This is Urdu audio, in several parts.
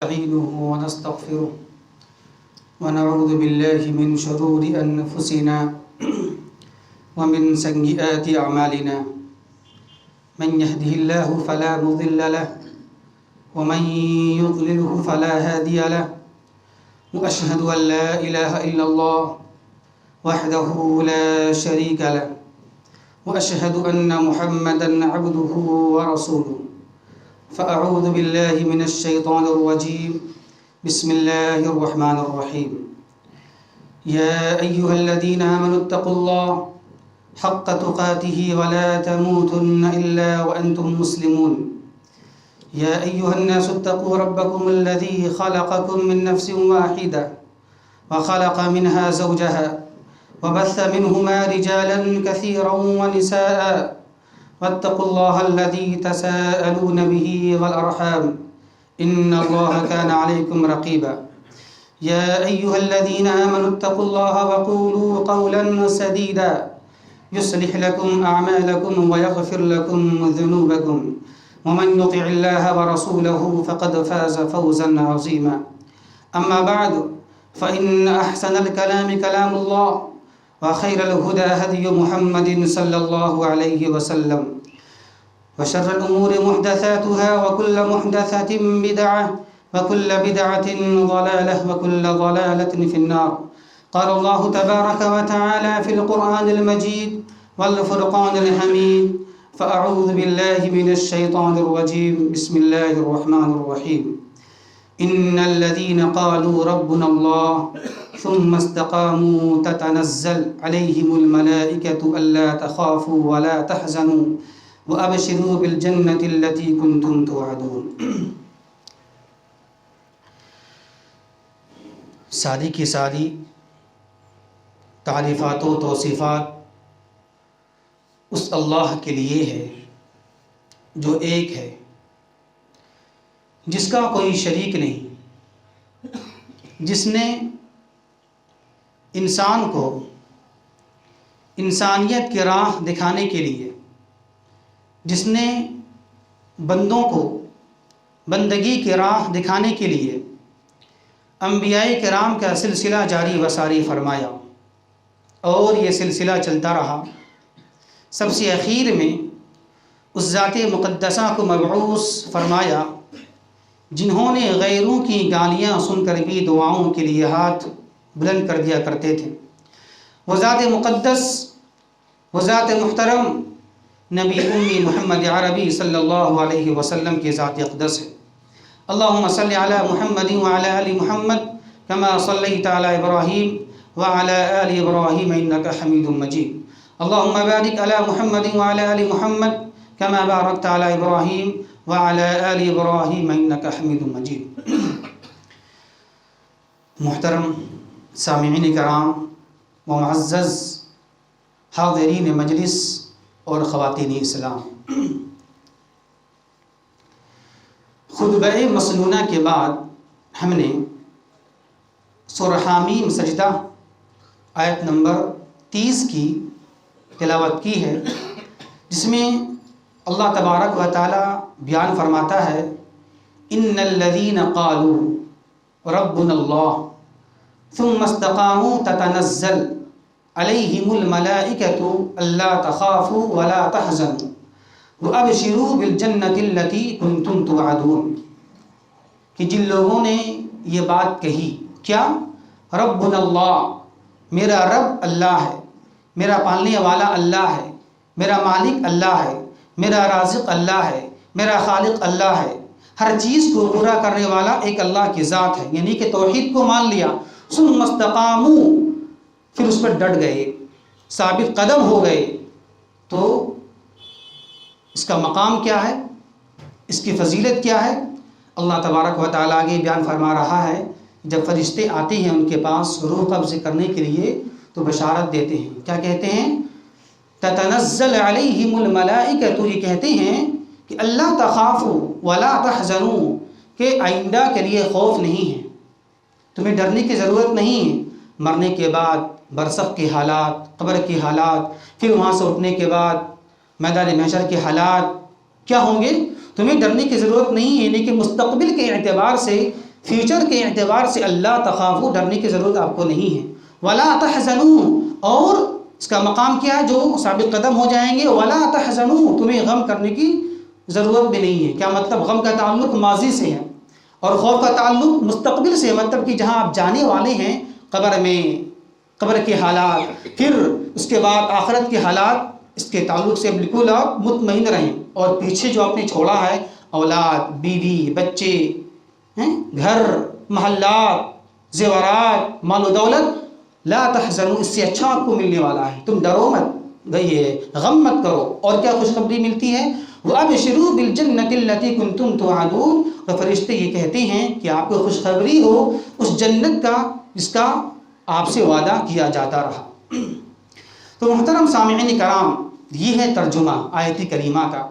نستعينه ونستغفره ونعوذ بالله من شرور أنفسنا ومن سيئات أعمالنا من يهده الله فلا مضل له ومن يضلله فلا هادي له وأشهد أن لا إله إلا الله وحده لا شريك له وأشهد أن محمدا عبده ورسوله فأعوذ بالله من الشيطان الرجيم بسم الله الرحمن الرحيم يا أيها الذين آمنوا اتقوا الله حق تقاته ولا تموتن إلا وأنتم مسلمون يا أيها الناس اتقوا ربكم الذي خلقكم من نفس واحدة وخلق منها زوجها وبث منهما رجالا كثيرا ونساء واتقوا الله الذي تساءلون به والأرحام إن الله كان عليكم رقيبا يا أيها الذين آمنوا اتقوا الله وقولوا قولا سديدا يصلح لكم أعمالكم ويغفر لكم ذنوبكم ومن يطع الله ورسوله فقد فاز فوزا عظيما أما بعد فإن أحسن الكلام كلام الله وخير الهدى هدي محمد صلى الله عليه وسلم وشر الأمور محدثاتها وكل محدثة بدعة وكل بدعة ضلالة وكل ضلالة في النار قال الله تبارك وتعالى في القرآن المجيد والفرقان الحميد فأعوذ بالله من الشيطان الرجيم بسم الله الرحمن الرحيم إن الذين قالوا ربنا الله ثم استقاموا تتنزل عليهم الملائكة ألا تخافوا ولا تحزنوا وأبشروا بالجنة التي كنتم توعدون. ساری کی ساری تعریفات و توصیفات اس اللہ کے لیے ہے جو ایک ہے، جس کا کوئی شریک نہیں، جس نے انسان کو انسانیت کی راہ دکھانے کے لیے، جس نے بندوں کو بندگی کی راہ دکھانے کے لیے انبیاء کرام کا سلسلہ جاری و ساری فرمایا، اور یہ سلسلہ چلتا رہا. سب سے اخیر میں اس ذات مقدسہ کو مبعوث فرمایا جنہوں نے غیروں کی گالیاں سن کر بھی دعاؤں کے لیے ہاتھ بلند کر دیا کرتے تھے. وہ ذات مقدس، وہ ذات محترم نبی امی محمد عربی صلی اللہ علیہ وسلم کی ذات اقدس ہے. اللہم صلی علی محمد وعلی آل محمد کما صلیت علی ابراہیم وعلی آل ابراہیم انک حمید مجید. اللہم بارک علی محمد وعلی آل محمد کما بارکت علی ابراہیم وعلی آل ابراہیم انک حمید مجید. محترم سامعین کرام و معزز حاضرین مجلس اور خواتین اسلام، خطبہ مسنونہ کے بعد ہم نے سورہ حامیم سجدہ آیت نمبر 30 کی تلاوت کی ہے، جس میں اللہ تبارک و تعالی بیان فرماتا ہے ان الذین قالوا ربنا اللہ ثم استقاموا تتنزل علیہم الملائکۃ الا تخافوا ولا تحزنوا وابشروا بالجنۃ التی کنتم توعدون. کہ جن لوگوں نے یہ بات کہی، کیا؟ ربنا اللہ، میرا رب اللہ ہے، میرا پالنے والا اللہ ہے، میرا مالک اللہ ہے، میرا رازق اللہ ہے، میرا خالق اللہ ہے، ہر چیز کو پورا کرنے والا ایک اللہ کی ذات ہے، یعنی کہ توحید کو مان لیا. ثم استقاموا، پھر اس پر ڈٹ گئے، ثابت قدم ہو گئے. تو اس کا مقام کیا ہے، اس کی فضیلت کیا ہے؟ اللہ تبارک و تعالیٰ آگے بیان فرما رہا ہے. جب فرشتے آتے ہیں ان کے پاس روح قبض کرنے کے لیے تو بشارت دیتے ہیں. کیا کہتے ہیں؟ تتنزل علیہم الملائکۃ، یہ کہتے ہیں کہ اللہ تخافوا ولا تحزنوا، کہ آئندہ کے لیے خوف نہیں ہے، تمہیں ڈرنے کی ضرورت نہیں ہے. مرنے کے بعد برزخ کے حالات، قبر کے حالات، پھر وہاں سے اٹھنے کے بعد میدان محشر کے حالات کیا ہوں گے، تمہیں ڈرنے کی ضرورت نہیں ہے. لیکن مستقبل کے اعتبار سے فیوچر کے اعتبار سے اللہ تخافوا، ڈرنے کی ضرورت آپ کو نہیں ہے، ولا تحزنوا، اور اس کا مقام کیا ہے جو ثابت قدم ہو جائیں گے، ولا تحزنوا، تمہیں غم کرنے کی ضرورت بھی نہیں ہے۔ کیا مطلب؟ غم کا تعلق ماضی سے ہے اور خوف کا تعلق مستقبل سے، مطلب کہ جہاں آپ جانے والے ہیں قبر میں، قبر کے حالات، پھر اس کے بعد آخرت کے حالات، اس کے تعلق سے بالکل آپ مطمئن رہیں۔ اور پیچھے جو آپ نے چھوڑا ہے، اولاد، بیوی، بچے، گھر، محلات، زیورات، مال و دولت، لا تحزنوا، اس سے اچھا آپ کو ملنے والا ہے، تم ڈرو مت، غم مت کرو۔ اور کیا خوشخبری ملتی ہے؟ وَأَبْشِرُوا بِالْجَنَّةِ الَّتِي كُنْتُمْ تُوعَدُونَ، اور فرشتے یہ کہتے ہیں کہ آپ کو خوشخبری ہو اس جنت کا جس کا آپ سے وعدہ کیا جاتا رہا۔ تو محترم سامعین کرام، یہ ہے ترجمہ آیت کریمہ کا۔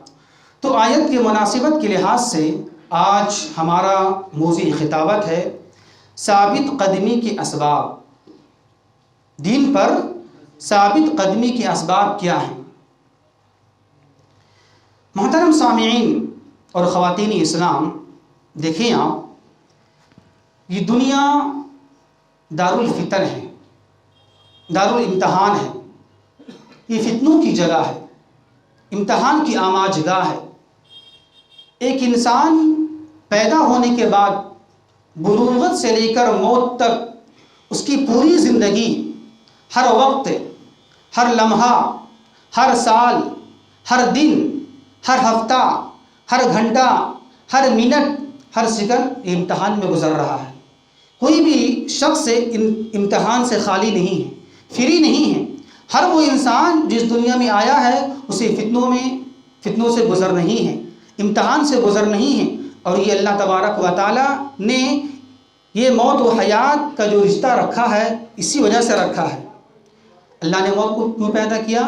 تو آیت کی مناسبت کے لحاظ سے آج ہمارا موضوع خطابت ہے ثابت قدمی کے اسباب۔ دین پر ثابت قدمی کے اسباب کیا ہیں؟ محترم سامعین اور خواتین اسلام، دیکھیں آپ، یہ دنیا دارالفتن ہے، دارالامتحان ہے، یہ فتنوں کی جگہ ہے، امتحان کی آماجگاہ ہے۔ ایک انسان پیدا ہونے کے بعد بلوغت سے لے کر موت تک اس کی پوری زندگی، ہر وقت، ہر لمحہ، ہر سال، ہر دن، ہر ہفتہ، ہر گھنٹہ، ہر منٹ، ہر سیکنڈ امتحان میں گزر رہا ہے۔ کوئی بھی شخص امتحان سے خالی نہیں ہے، فری نہیں ہے۔ ہر وہ انسان جس دنیا میں آیا ہے اسے فتنوں سے گزر نہیں ہے، امتحان سے گزر نہیں ہے۔ اور یہ اللہ تبارک و تعالی نے یہ موت و حیات کا جو رشتہ رکھا ہے اسی وجہ سے رکھا ہے۔ اللہ نے موت کو کیوں پیدا کیا،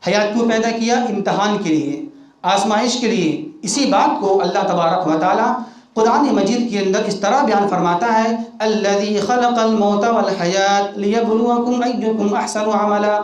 حیات کیوں پیدا کیا؟ امتحان کے لیے، آزمائش کے لیے۔ اسی بات کو اللہ تبارک و تعالی قرآن مجید کے اندر اس طرح بیان فرماتا ہے، الذی خلق الموت والحیات لیبلوکم ایکم احسن عملا،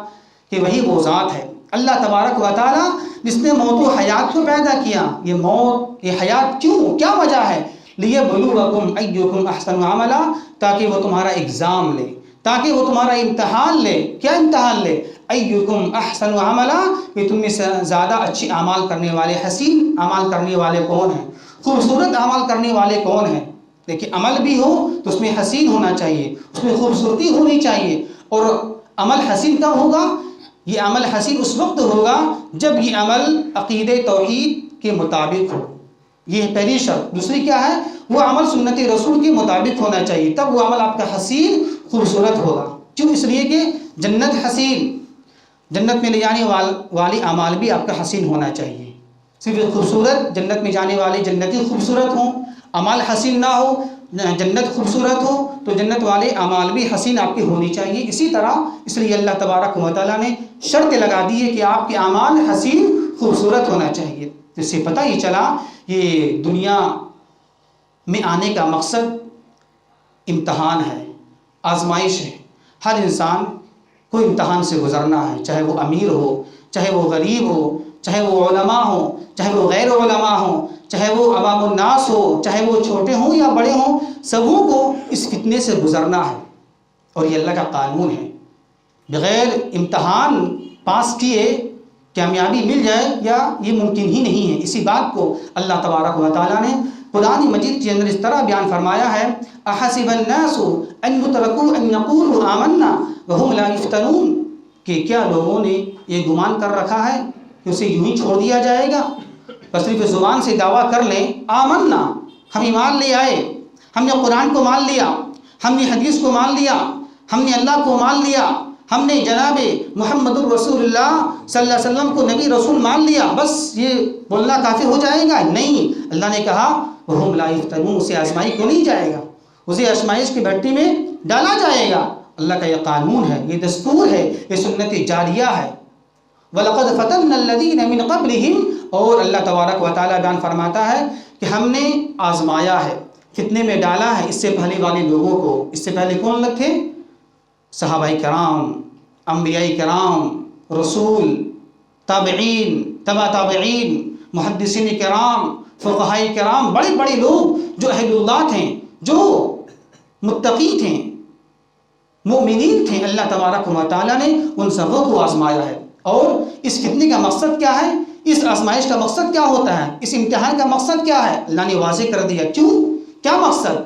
کہ وہی وہ ذات ہے اللہ تبارک و تعالی جس نے موت و حیات کو پیدا کیا۔ یہ موت، یہ حیات کیوں، کیا وجہ ہے؟ لیبلوکم ایکم احسن عملا، تاکہ وہ تمہارا ایگزام لے، تاکہ وہ تمہارا امتحان لے۔ کیا امتحان لے؟ ایکم احسن عملا، کہ تم میں سے زیادہ اچھی اعمال کرنے والے، حسین اعمال کرنے والے کون ہیں، خوبصورت اعمال کرنے والے کون ہیں۔ دیکھیں، عمل بھی ہو تو اس میں حسین ہونا چاہیے، اس میں خوبصورتی ہونی چاہیے۔ اور عمل حسین کب ہوگا؟ یہ عمل حسین اس وقت ہوگا جب یہ عمل عقید توحید کے مطابق ہو، یہ پہلی شرط۔ دوسری کیا ہے؟ وہ عمل سنت رسول کے مطابق ہونا چاہیے، تب وہ عمل آپ کا حسین، خوبصورت ہوگا۔ کیوں؟ اس لیے کہ جنت حسین، جنت میں لے جانے والی اعمال بھی آپ کا حسین ہونا چاہیے۔ صرف خوبصورت جنت میں جانے والے جنتی خوبصورت ہوں، اعمال حسین نہ ہو، جنت خوبصورت ہو تو جنت والے اعمال بھی حسین آپ کی ہونی چاہیے۔ اسی طرح اس لیے اللہ تبارک و تعالیٰ نے شرط لگا دی ہے کہ آپ کے اعمال حسین، خوبصورت ہونا چاہیے۔ اس سے پتہ ہی چلا یہ دنیا میں آنے کا مقصد امتحان ہے، آزمائش ہے۔ ہر انسان کو امتحان سے گزرنا ہے، چاہے وہ امیر ہو، چاہے وہ غریب ہو، چاہے وہ علماء ہوں، چاہے وہ غیر علماء ہوں، چاہے وہ عوام الناس ہو، چاہے وہ چھوٹے ہوں یا بڑے ہوں، سبوں کو اس فتنے سے گزرنا ہے۔ اور یہ اللہ کا قانون ہے، بغیر امتحان پاس کیے کامیابی مل جائے یا یہ ممکن ہی نہیں ہے۔ اسی بات کو اللہ تبارک و تعالیٰ نے قرآن مجید کے اندر اس طرح بیان فرمایا ہے، احسب الناس ان یترکوا ان یقولوا آمنا وهم لا یفتنون، کہ کیا لوگوں نے یہ گمان کر رکھا ہے کہ اسے یوں ہی چھوڑ دیا جائے گا؟ بس صرف زبان سے دعویٰ کر لیں آمنا، ہم ایمان لے آئے، ہم نے قرآن کو مان لیا، ہم نے حدیث کو مان لیا، ہم نے اللہ کو مان لیا، ہم نے جناب محمد الرسول اللہ صلی اللہ علیہ وسلم کو نبی رسول مان لیا، بس یہ بولنا کافی ہو جائے گا؟ نہیں، اللہ نے کہا وَهُمْ لَا يُفْتَنُونَ، اسے آزمائی کو نہیں جائے گا، اسے آزمائش کی بھٹی میں ڈالا جائے گا۔ اللہ کا یہ قانون ہے، یہ دستور ہے، یہ سنت جاریہ ہے۔ وَلَقَدْ فَتَنَّا الَّذِينَ مِنْ قَبْلِهِمْ، اور اللہ تبارک و تعالیٰ بیان فرماتا ہے کہ ہم نے آزمایا ہے، فتنے میں ڈالا ہے اس سے پہلے والے لوگوں کو۔ اس سے پہلے کون لوگ تھے؟ صحابہ کرام، انبیاء کرام، رسول، تابعین، تبع تابعین، محدثین کرام، فقہاء کرام، بڑے بڑے لوگ جو اہل اللہ تھے، جو متقی تھے، مومنین تھے، اللہ تبارک و تعالیٰ نے ان سبوں کو آزمایا ہے۔ اور اس فتنے کا مقصد کیا ہے؟ اس آزمائش کا مقصد کیا ہوتا ہے؟ اس امتحان کا مقصد کیا ہے؟ اللہ نے واضح کر دیا۔ کیوں؟ کیا مقصد؟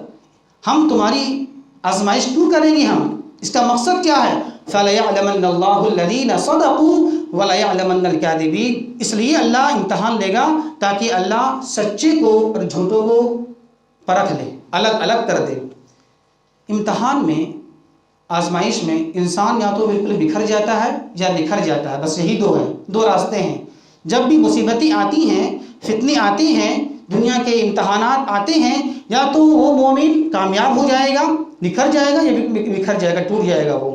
ہم تمہاری آزمائش کیوں کریں گے؟ ہم اس کا مقصد کیا ہے؟ فَلَيَعْلَمَنَّ اللَّهُ الَّذِينَ صَدَقُوا وَلَيَعْلَمَنَّ الْكَاذِبِينَ۔ اس لیے اللہ امتحان لے گا تاکہ اللہ سچے کو اور جھوٹوں کو پرکھ لے، الگ الگ کر دے۔ امتحان میں، آزمائش میں انسان یا تو بالکل بکھر جاتا ہے یا نکھر جاتا ہے، بس یہی دو راستے ہیں۔ جب بھی مصیبتیں آتی ہیں، فتنے آتے ہیں، دنیا کے امتحانات آتے ہیں، یا تو وہ مومن کامیاب ہو جائے گا، نکھر جائے گا، یا بکھر جائے گا، ٹوٹ جائے گا۔ وہ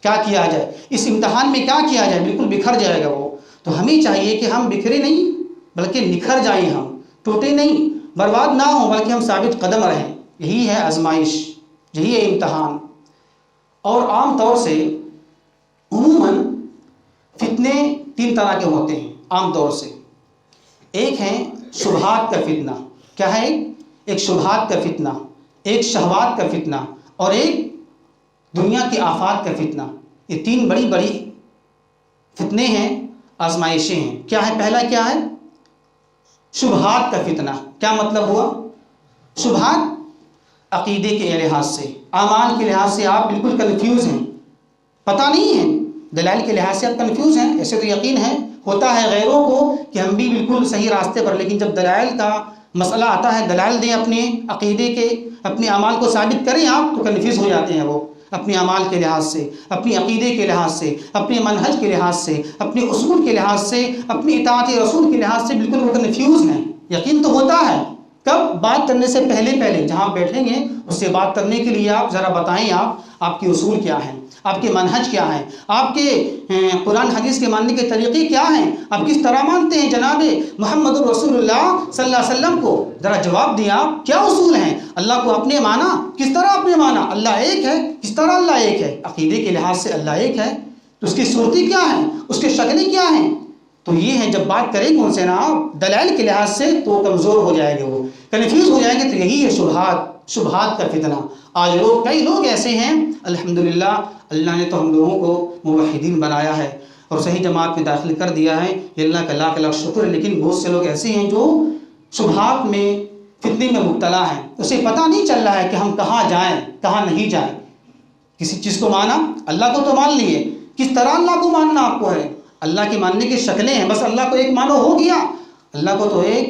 کیا کیا جائے اس امتحان میں؟ کیا کیا جائے؟ بالکل بکھر جائے گا وہ۔ تو ہمیں چاہیے کہ ہم بکھرے نہیں بلکہ نکھر جائیں، ہم ٹوٹے نہیں، برباد نہ ہوں، بلکہ ہم ثابت قدم رہیں۔ یہی ہے آزمائش، یہی ہے امتحان۔ اور عام طور سے عموماً فتنے 3 طرح کے ہوتے ہیں عام طور سے۔ ایک ہے شبہات کا فتنہ۔ کیا ہے؟ ایک شبہات کا فتنہ، ایک شہوات کا فتنہ، اور ایک دنیا کی آفات کا فتنہ۔ یہ 3 بڑی بڑی فتنے ہیں، آزمائشیں ہیں۔ کیا ہے؟ پہلا کیا ہے؟ شبہات کا فتنہ۔ کیا مطلب ہوا؟ شبہات عقیدے کے لحاظ سے، اعمال کے لحاظ سے آپ بالکل کنفیوز ہیں، پتہ نہیں ہے، دلائل کے لحاظ سے آپ کنفیوز ہیں۔ ایسے تو یقین ہے، ہوتا ہے غیروں کو کہ ہم بھی بالکل صحیح راستے پر، لیکن جب دلائل کا مسئلہ آتا ہے، دلائل دیں اپنے عقیدے کے، اپنے اعمال کو ثابت کریں آپ، تو کنفیوز ہو جاتے ہیں وہ اپنے اعمال کے لحاظ سے، اپنے عقیدے کے لحاظ سے، اپنے منہج کے لحاظ سے، اپنے اصول کے لحاظ سے، اپنی اطاعت رسول کے لحاظ سے بالکل وہ کنفیوز ہیں۔ یقین تو ہوتا ہے، کب؟ بات کرنے سے پہلے جہاں بیٹھیں گے اس سے بات کرنے کے لیے آپ ذرا بتائیں آپ کے اصول کیا ہیں، آپ کے منہج کیا ہیں، آپ کے قرآن حدیث کے ماننے کے طریقے کیا ہیں، آپ کس طرح مانتے ہیں جناب محمد رسول اللہ صلی اللہ علیہ وسلم کو؟ ذرا جواب دیں آپ، کیا اصول ہیں؟ اللہ کو آپ نے مانا، کس طرح آپ نے مانا؟ اللہ ایک ہے، کس طرح اللہ ایک ہے؟ عقیدے کے لحاظ سے اللہ ایک ہے، تو اس کی صورتیں کیا ہیں، اس کے شکلیں کیا ہیں؟ تو یہ ہے، جب بات کریں گے ان سے نا دلائل کے لحاظ سے تو کمزور ہو جائیں گے، وہ کنفیوز ہو جائیں گے۔ تو یہی ہے شبہات کا فتنہ۔ آج کئی لوگ ایسے ہیں، الحمدللہ اللہ نے تو ہم لوگوں کو موحدین بنایا ہے اور صحیح جماعت میں داخل کر دیا ہے، یہ اللہ کا لاکھ لاکھ شکر ہے، لیکن بہت سے لوگ ایسے ہیں جو شبہات میں، فتنے میں مبتلا ہیں، اسے پتہ نہیں چل رہا ہے کہ ہم کہاں جائیں کہاں نہیں جائیں۔ کسی چیز کو مانا، اللہ کو تو مان لیے، کس طرح اللہ کو ماننا آپ کو ہے؟ اللہ کے ماننے کی شکلیں ہیں، بس اللہ کو ایک مانو ہو گیا۔ اللہ کو تو ایک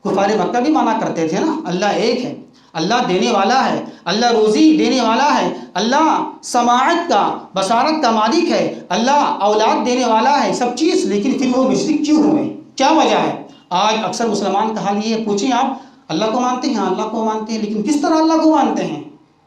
کفار مکہ بھی مانا کرتے تھے نا، اللہ ایک ہے، اللہ دینے والا ہے، اللہ روزی دینے والا ہے، اللہ سماعت کا، بصارت کا مالک ہے، اللہ اولاد دینے والا ہے، سب چیز، لیکن پھر وہ مشرک کیوں ہوئے؟ کیا وجہ ہے؟ آج اکثر مسلمان کا حال یہ ہے، پوچھیں آپ اللہ کو مانتے ہیں؟ اللہ کو مانتے ہیں، لیکن کس طرح اللہ کو مانتے ہیں؟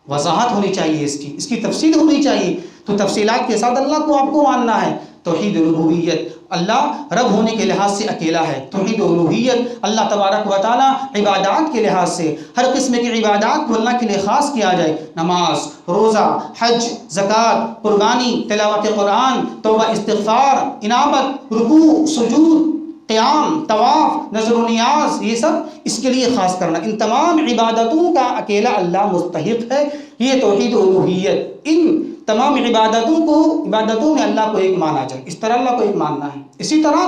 وضاحت ہونی چاہیے اس کی تفصیل ہونی چاہیے۔ تو تفصیلات کے ساتھ اللہ کو آپ کو ماننا ہے۔ توحید ربوبیت، اللہ رب ہونے کے لحاظ سے اکیلا ہے۔ توحید الوہیت، اللہ تبارک و تعالیٰ عبادات کے لحاظ سے ہر قسم کی عبادات کو اللہ کے لیے خاص کیا جائے، نماز، روزہ، حج، زکوٰۃ، قربانی، تلاوت قرآن، توبہ، استغفار، انابت، رکوع، سجود، قیام، طواف، نظر و نیاز، یہ سب اس کے لیے خاص کرنا، ان تمام عبادتوں کا اکیلا اللہ مستحق ہے۔ یہ توحید الوہیت، ان تمام عبادتوں میں اللہ کو ایک مانا جائے، اس طرح اللہ کو ایک ماننا ہے۔ اسی طرح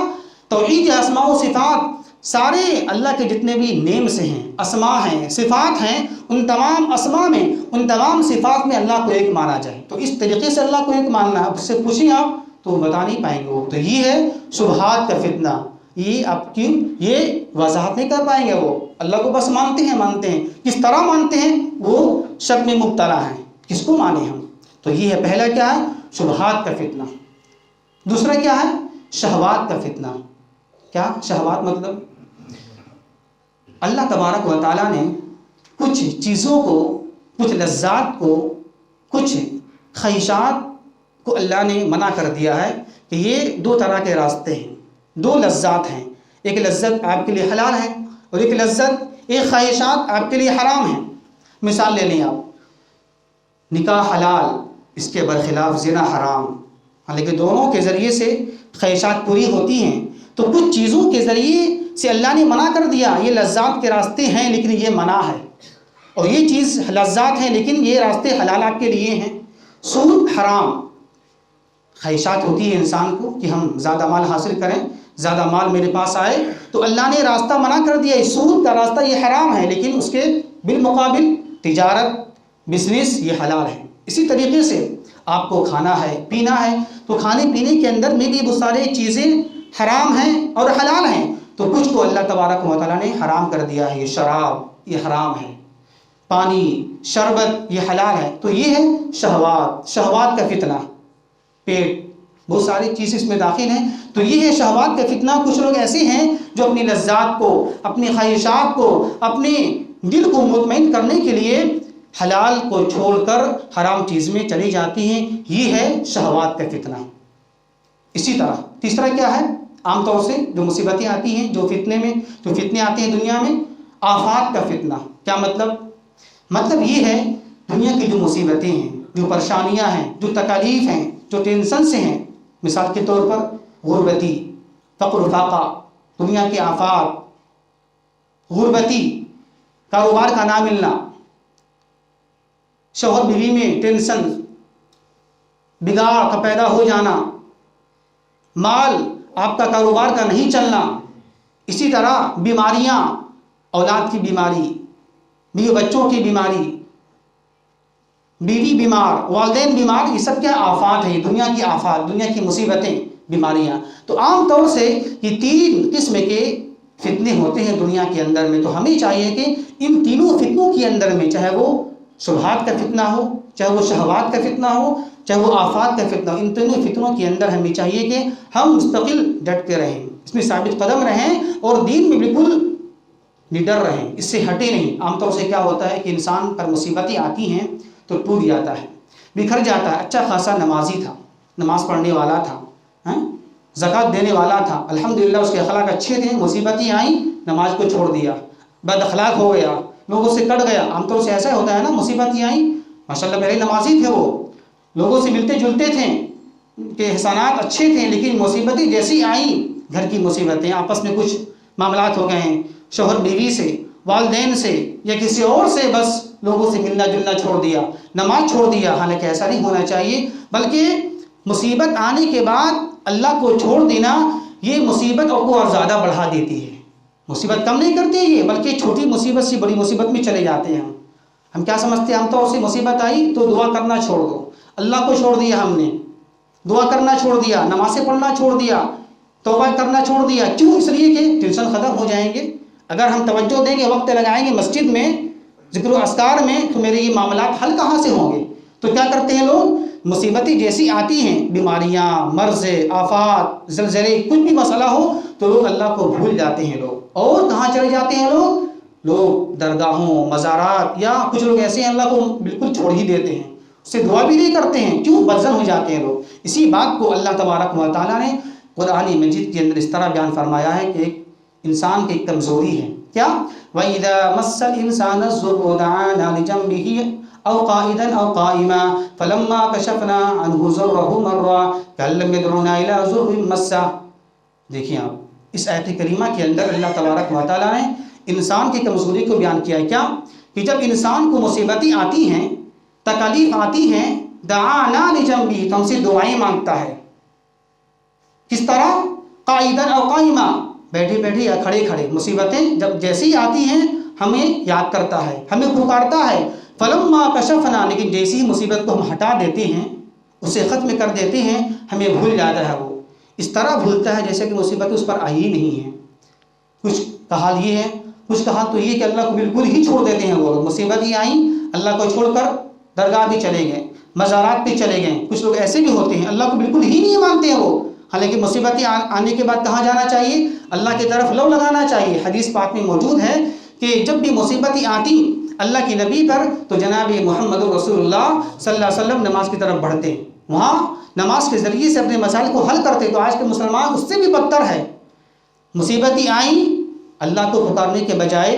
توحید اسماء و صفات، سارے اللہ کے جتنے بھی نیمز ہیں، اسماء ہیں، صفات ہیں، ان تمام اسماء میں، ان تمام صفات میں اللہ کو ایک مانا جائے۔ تو اس طریقے سے اللہ کو ایک ماننا ہے۔ اس سے پوچھیں آپ تو بتا نہیں پائیں گے وہ۔ تو یہ ہے شبہات کا فتنہ، یہ آپ کی یہ وضاحت نہیں کر پائیں گے وہ، اللہ کو بس مانتے ہیں، کس طرح مانتے ہیں وہ شک میں مبتلا ہیں، کس کو مانیں ہم؟ تو یہ ہے پہلا کیا ہے؟ شبہات کا فتنہ۔ دوسرا کیا ہے؟ شہوات کا فتنہ۔ کیا شہوات مطلب؟ اللہ تبارک و تعالیٰ نے کچھ چیزوں کو، کچھ لذات کو، کچھ خواہشات کو اللہ نے منع کر دیا ہے کہ یہ 2 طرح کے راستے ہیں، 2 لذات ہیں، ایک لذت آپ کے لیے حلال ہے اور ایک لذت، ایک خواہشات آپ کے لیے حرام ہیں۔ مثال لے لیں آپ، نکاح حلال، اس کے برخلاف زنا حرام، حالانکہ دونوں کے ذریعے سے خواہشات پوری ہوتی ہیں۔ تو کچھ چیزوں کے ذریعے سے اللہ نے منع کر دیا، یہ لذات کے راستے ہیں لیکن یہ منع ہے۔ اور یہ چیز لذات ہیں لیکن یہ راستے حلال آپ کے لیے ہیں. سود حرام. خواہشات ہوتی ہے انسان کو کہ ہم زیادہ مال حاصل کریں، زیادہ مال میرے پاس آئے، تو اللہ نے راستہ منع کر دیا ہے. سود کا راستہ یہ حرام ہے لیکن اس کے بالمقابل تجارت، بزنس یہ حلال ہے. اسی طریقے سے آپ کو کھانا ہے، پینا ہے، تو کھانے پینے کے اندر میں بھی وہ سارے چیزیں حرام ہیں اور حلال ہیں. تو کچھ کو اللہ تبارک و تعالیٰ نے حرام کر دیا ہے. یہ شراب یہ حرام ہے، پانی، شربت یہ حلال ہے. تو یہ ہے شہوات، شہوات کا فتنہ. پیٹ، بہت ساری چیزیں اس میں داخل ہیں. تو یہ ہے شہوات کا فتنہ. کچھ لوگ ایسے ہیں جو اپنی لذات کو، اپنی خواہشات کو، اپنے دل کو مطمئن کرنے کے لیے حلال کو چھوڑ کر حرام چیز میں چلی جاتی ہیں. یہ ہے شہوات کا فتنہ. اسی طرح تیسرا کیا ہے؟ عام طور سے جو مصیبتیں آتی ہیں، جو فتنے آتے ہیں دنیا میں، آفات کا فتنہ. کیا مطلب؟ مطلب یہ ہے دنیا کی جو مصیبتیں ہیں، جو پریشانیاں ہیں، جو تکالیف ہیں، جو ٹینشن سے ہیں. مثال کے طور پر غربتی، فقر و فاقہ، دنیا کی آفات، غربتی، کاروبار کا نہ ملنا، شوہر بیوی میں ٹینشن، بگاڑ کا پیدا ہو جانا، مال آپ کا کاروبار کا نہیں چلنا. اسی طرح بیماریاں، اولاد کی بیماری، بیوی بچوں کی بیماری، بیوی بیمار، والدین بیمار، یہ سب کیا آفات ہیں؟ دنیا کی آفات، دنیا کی مصیبتیں، بیماریاں. تو عام طور سے یہ 3 قسم کے فتنے ہوتے ہیں دنیا کے اندر میں. تو ہمیں چاہیے کہ ان تینوں فتنوں کے اندر میں، چاہے وہ شبہات کا فتنہ ہو، چاہے وہ شہوات کا فتنہ ہو، چاہے وہ آفات کا فتنہ ہو، ان تینوں فتنوں کے اندر ہمیں چاہیے کہ ہم مستقل ڈٹ کے رہیں، اس میں ثابت قدم رہیں اور دین میں بالکل نڈر رہیں، اس سے ہٹے نہیں. عام طور سے کیا ہوتا ہے کہ انسان پر مصیبتیں آتی ہیں تو ٹوٹ جاتا ہے، بکھر جاتا ہے. اچھا خاصا نمازی تھا، نماز پڑھنے والا تھا، زکوٰۃ دینے والا تھا، الحمدللہ اس کے اخلاق اچھے تھے، مصیبتیں آئیں نماز کو چھوڑ دیا، بد اخلاق ہو گیا، لوگوں سے کٹ گیا. عام طور سے ایسا ہوتا ہے نا، مصیبتیں آئیں، ماشاءاللہ پہلے نمازی تھے، وہ لوگوں سے ملتے جلتے تھے، کہ احسانات اچھے تھے، لیکن مصیبتیں جیسی آئیں، گھر کی مصیبتیں، آپس میں کچھ معاملات ہو گئے ہیں، شوہر بیوی سے، والدین سے یا کسی اور سے، بس لوگوں سے ملنا جلنا چھوڑ دیا، نماز چھوڑ دیا. حالانکہ ایسا نہیں ہونا چاہیے، بلکہ مصیبت آنے کے بعد اللہ کو چھوڑ دینا یہ مصیبت کو اور زیادہ بڑھا دیتی ہے. مصیبت کم نہیں کرتی یہ، بلکہ چھوٹی مصیبت سے بڑی مصیبت میں چلے جاتے ہیں. ہم کیا سمجھتے ہیں؟ ہم تو اسے مصیبت آئی تو دعا کرنا چھوڑ دو، اللہ کو چھوڑ دیا، ہم نے دعا کرنا چھوڑ دیا، نمازیں پڑھنا چھوڑ دیا، توبہ کرنا چھوڑ دیا. کیوں؟ اس لیے کہ ٹینشن ختم ہو جائیں گے. اگر ہم توجہ دیں گے، وقت لگائیں گے مسجد میں، ذکر و اذکار میں، تو میرے یہ معاملات حل کہاں سے ہوں گے؟ تو کیا کرتے ہیں لوگ؟ مصیبتیں جیسی آتی ہیں، بیماریاں، مرض، آفات، زلزلے، کچھ بھی مسئلہ ہو تو لوگ اللہ کو بھول جاتے ہیں. لوگ اور کہاں چلے جاتے ہیں؟ لوگ درگاہوں، مزارات، یا کچھ لوگ ایسے ہیں اللہ کو بالکل چھوڑ ہی دیتے ہیں، اس سے دعا بھی نہیں کرتے ہیں. کیوں؟ بدزن ہو جاتے ہیں لوگ. اسی بات کو اللہ تبارک و تعالیٰ نے قرآن مجید کے اندر اس طرح بیان فرمایا ہے کہ ایک انسان کی ایک کمزوری ہے. کیا؟ وَإِذَا مَسَّ الْإِنسَانَ الضُّرُّ دَعَانَا لِجَنبِهِ أَوْ قَاعِدًا أَوْ قَائِمًا فَلَمَّا كَشَفْنَا عَنْهُ ضُرَّهُ مَرَّ كَأَن لَّمْ يَدْعُنَا إِلَىٰ ضُرٍّ مَّسَّهُ. دیکھیں آپ اس آیت کریمہ کے اندر اللہ تبارک و تعالیٰ نے انسان کی کمزوری کو بیان کیا ہے. کیا؟ کہ جب انسان کو مصیبتیں آتی ہیں، تکالیف آتی ہیں، دعانا لجنبہ، تو ہم سے دعائیں مانگتا ہے. کس طرح؟ قاعداً او قائما، بیٹھے بیٹھے یا کھڑے کھڑے. مصیبتیں جب جیسی آتی ہیں ہمیں یاد کرتا ہے، ہمیں پکارتا ہے. فلما کشفنا، لیکن جیسی ہی مصیبت کو ہم ہٹا دیتے ہیں، اسے ختم کر دیتے ہیں، ہمیں بھول جاتا ہے. وہ اس طرح بھولتا ہے جیسے کہ مصیبت اس پر آئی ہی نہیں ہے. کچھ کا حال یہ ہے، کچھ کا حال تو یہ کہ اللہ کو بالکل ہی چھوڑ دیتے ہیں. وہ مصیبت ہی آئیں، اللہ کو چھوڑ کر درگاہ بھی چلے گئے، مزارات پہ چلے گئے. کچھ لوگ ایسے بھی ہوتے ہیں اللہ کو بالکل ہی نہیں مانتے ہیں وہ، حالانکہ مصیبتیں آنے کے بعد کہاں جانا چاہیے؟ اللہ کی طرف لو لگانا چاہیے. حدیث پاک میں موجود ہے کہ جب بھی مصیبتیں آتی اللہ کے نبی پر تو جناب محمد رسول اللہ صلی اللہ علیہ وسلم نماز کی طرف بڑھتے، وہاں نماز کے ذریعے سے اپنے مسائل کو حل کرتے. تو آج کے مسلمان اس سے بھی بدتر ہے. مصیبتیں آئیں، اللہ کو پکارنے کے بجائے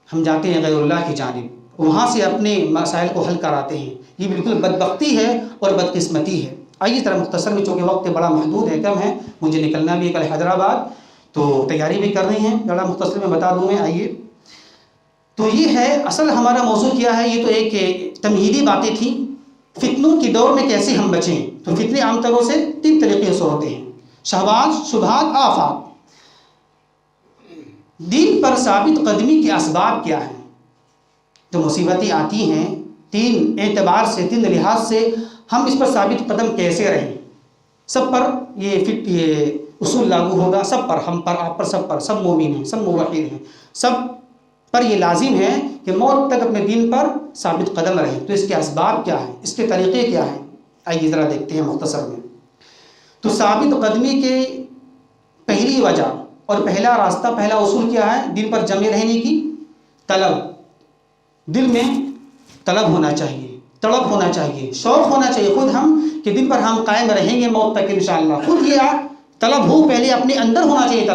ہم جاتے ہیں غیر اللہ کی جانب، وہاں سے اپنے مسائل کو حل کراتے ہیں. یہ بالکل بدبختی ہے اور بدقسمتی ہے. آئیے طرح مختصر میں، چونکہ وقت بڑا محدود ہے، کم ہے، مجھے نکلنا بھی ہے کل حیدرآباد، تو تیاری بھی کر رہی ہیں. بڑا مختصر میں بتا دوں میں. آئیے تو یہ ہے اصل ہمارا موضوع کیا ہے. یہ تو ایک تمہیدی باتیں تھیں. فتنوں کی دور میں کیسے ہم بچیں. تو فتنے عام طرح سے 3 طریقے سے ہوتے ہیں: شہوات، شبہات، آفات. دین پر ثابت قدمی کے اسباب کیا ہیں؟ جو مصیبتیں آتی ہیں 3 اعتبار سے، 3 لحاظ سے ہم اس پر ثابت قدم کیسے رہیں. سب پر یہ اصول لاگو ہوگا، سب پر، ہم پر، آپ پر، سب پر. سب مومن ہیں، سب موحد ہیں، سب پر یہ لازم ہے کہ موت تک اپنے دین پر ثابت قدم رہیں. تو اس کے اسباب کیا ہیں، اس کے طریقے کیا ہیں؟ آئیے ذرا دیکھتے ہیں مختصر میں. تو ثابت قدمی کے پہلی وجہ اور پہلا راستہ، پہلا اصول کیا ہے دین پر جمے رہنے کی؟ طلب. دل میں طلب ہونا چاہیے، طلب ہونا چاہیے، شوق ہونا چاہیے خود ہم کہ دن پر ہم قائم رہیں گے موت تک انشاءاللہ. خود یہ طلب ہو، پہلے اپنے اندر ہونا چاہیے.